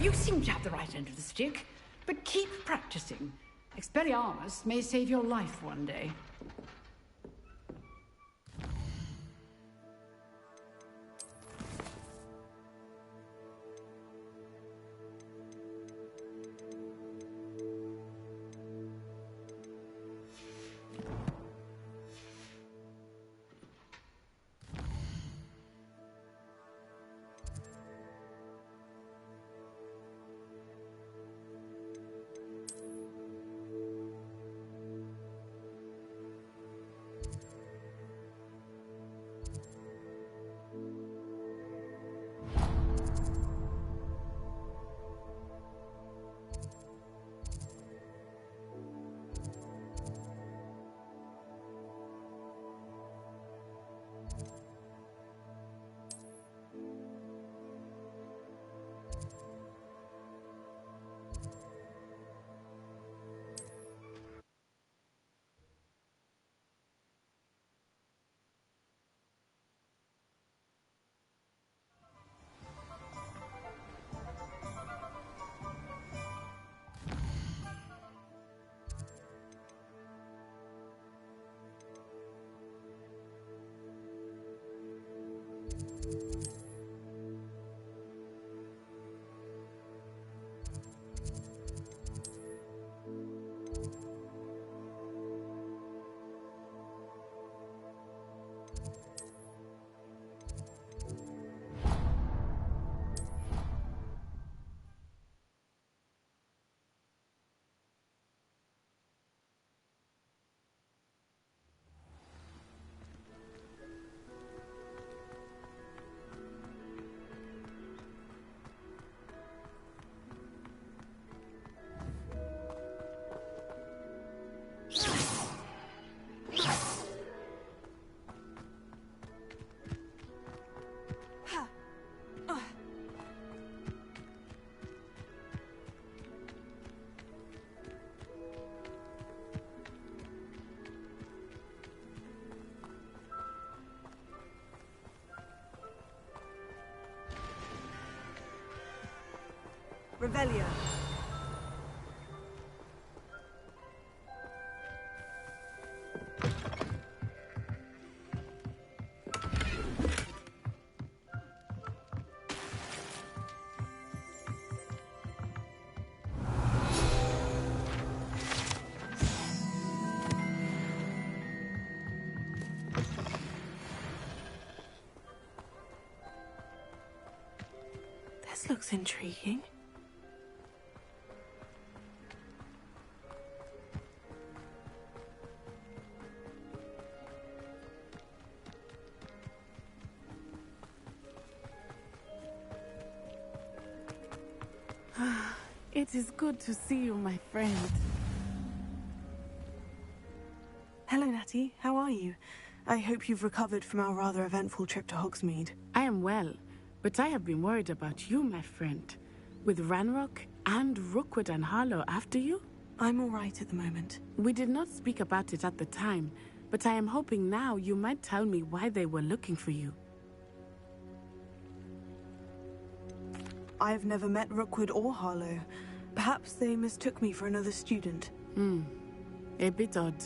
You seem to have the right end of the stick, but keep practicing. Expelliarmus may save your life one day. Revelio. This looks intriguing. It is good to see you, my friend. Hello, Natty. How are you? I hope you've recovered from our rather eventful trip to Hogsmeade. I am well, but I have been worried about you, my friend. With Ranrock and Rookwood and Harlow after you? I'm all right at the moment. We did not speak about it at the time, but I am hoping now you might tell me why they were looking for you. I've never met Rookwood or Harlow. Perhaps they mistook me for another student. A bit odd.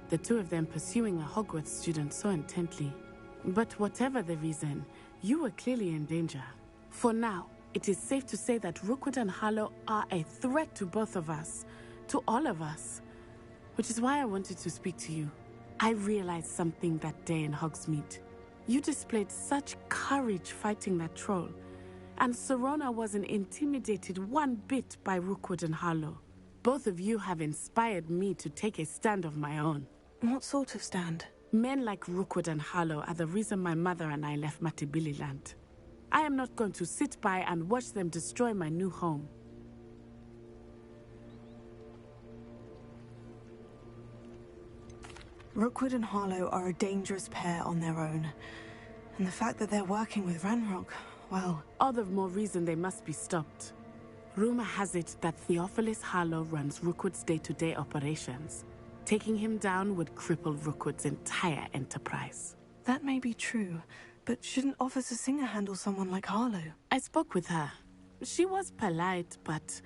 The two of them pursuing a Hogwarts student so intently. But whatever the reason, you were clearly in danger. For now, it is safe to say that Rookwood and Harlow are a threat to both of us. To all of us. Which is why I wanted to speak to you. I realized something that day in Hogsmeade. You displayed such courage fighting that troll. And Serona wasn't intimidated one bit by Rookwood and Harlow. Both of you have inspired me to take a stand of my own. What sort of stand? Men like Rookwood and Harlow are the reason my mother and I left Matibili land. I am not going to sit by and watch them destroy my new home. Rookwood and Harlow are a dangerous pair on their own. And the fact that they're working with Ranrock, well... All the more reason they must be stopped. Rumor has it that Theophilus Harlow runs Rookwood's day-to-day operations. Taking him down would cripple Rookwood's entire enterprise. That may be true, but shouldn't Officer Singer handle someone like Harlow? I spoke with her. She was polite, but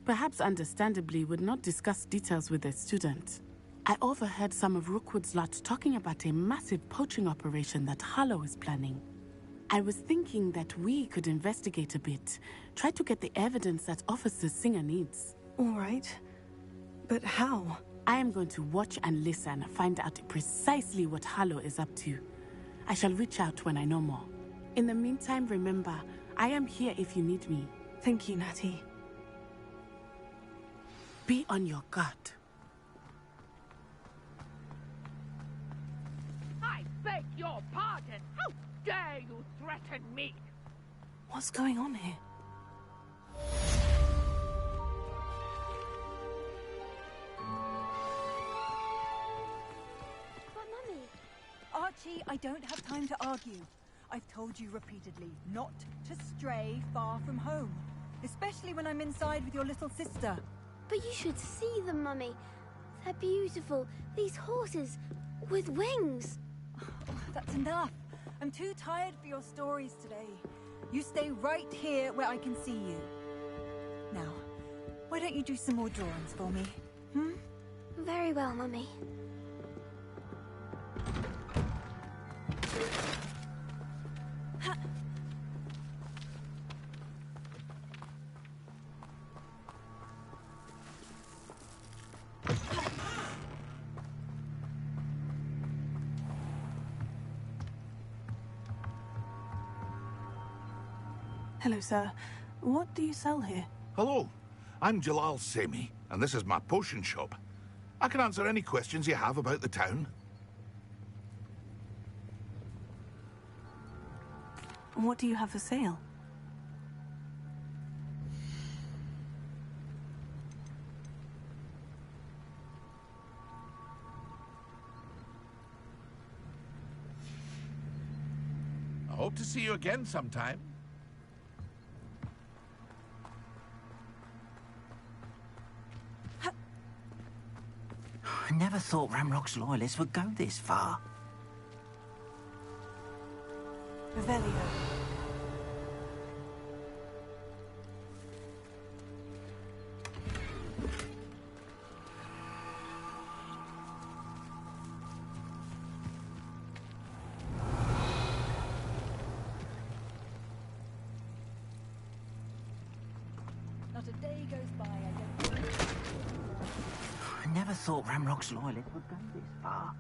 perhaps understandably would not discuss details with a student. I overheard some of Rookwood's lot talking about a massive poaching operation that Harlow is planning. I was thinking that we could investigate a bit, try to get the evidence that Officer Singer needs. All right. But how? I am going to watch and listen, find out precisely what Harlow is up to. I shall reach out when I know more. In the meantime, remember, I am here if you need me. Thank you, Natty. Be on your guard. I beg your pardon. How dare you threaten me? What's going on here? But Mummy... Archie, I don't have time to argue. I've told you repeatedly not to stray far from home. Especially when I'm inside with your little sister. But you should see them, Mummy. They're beautiful. These horses with wings. That's enough. I'm too tired for your stories today. You stay right here where I can see you. Now, why don't you do some more drawings for me? Hmm? Very well, Mummy. Hello, sir. What do you sell here? Hello, I'm Jalal Semi, and this is my potion shop. I can answer any questions you have about the town. What do you have for sale? I hope to see you again sometime. I never thought Ramrock's loyalists would go this far. Revelio. Not a day goes by I don't... I never thought Ramrock's loyalists would go this far.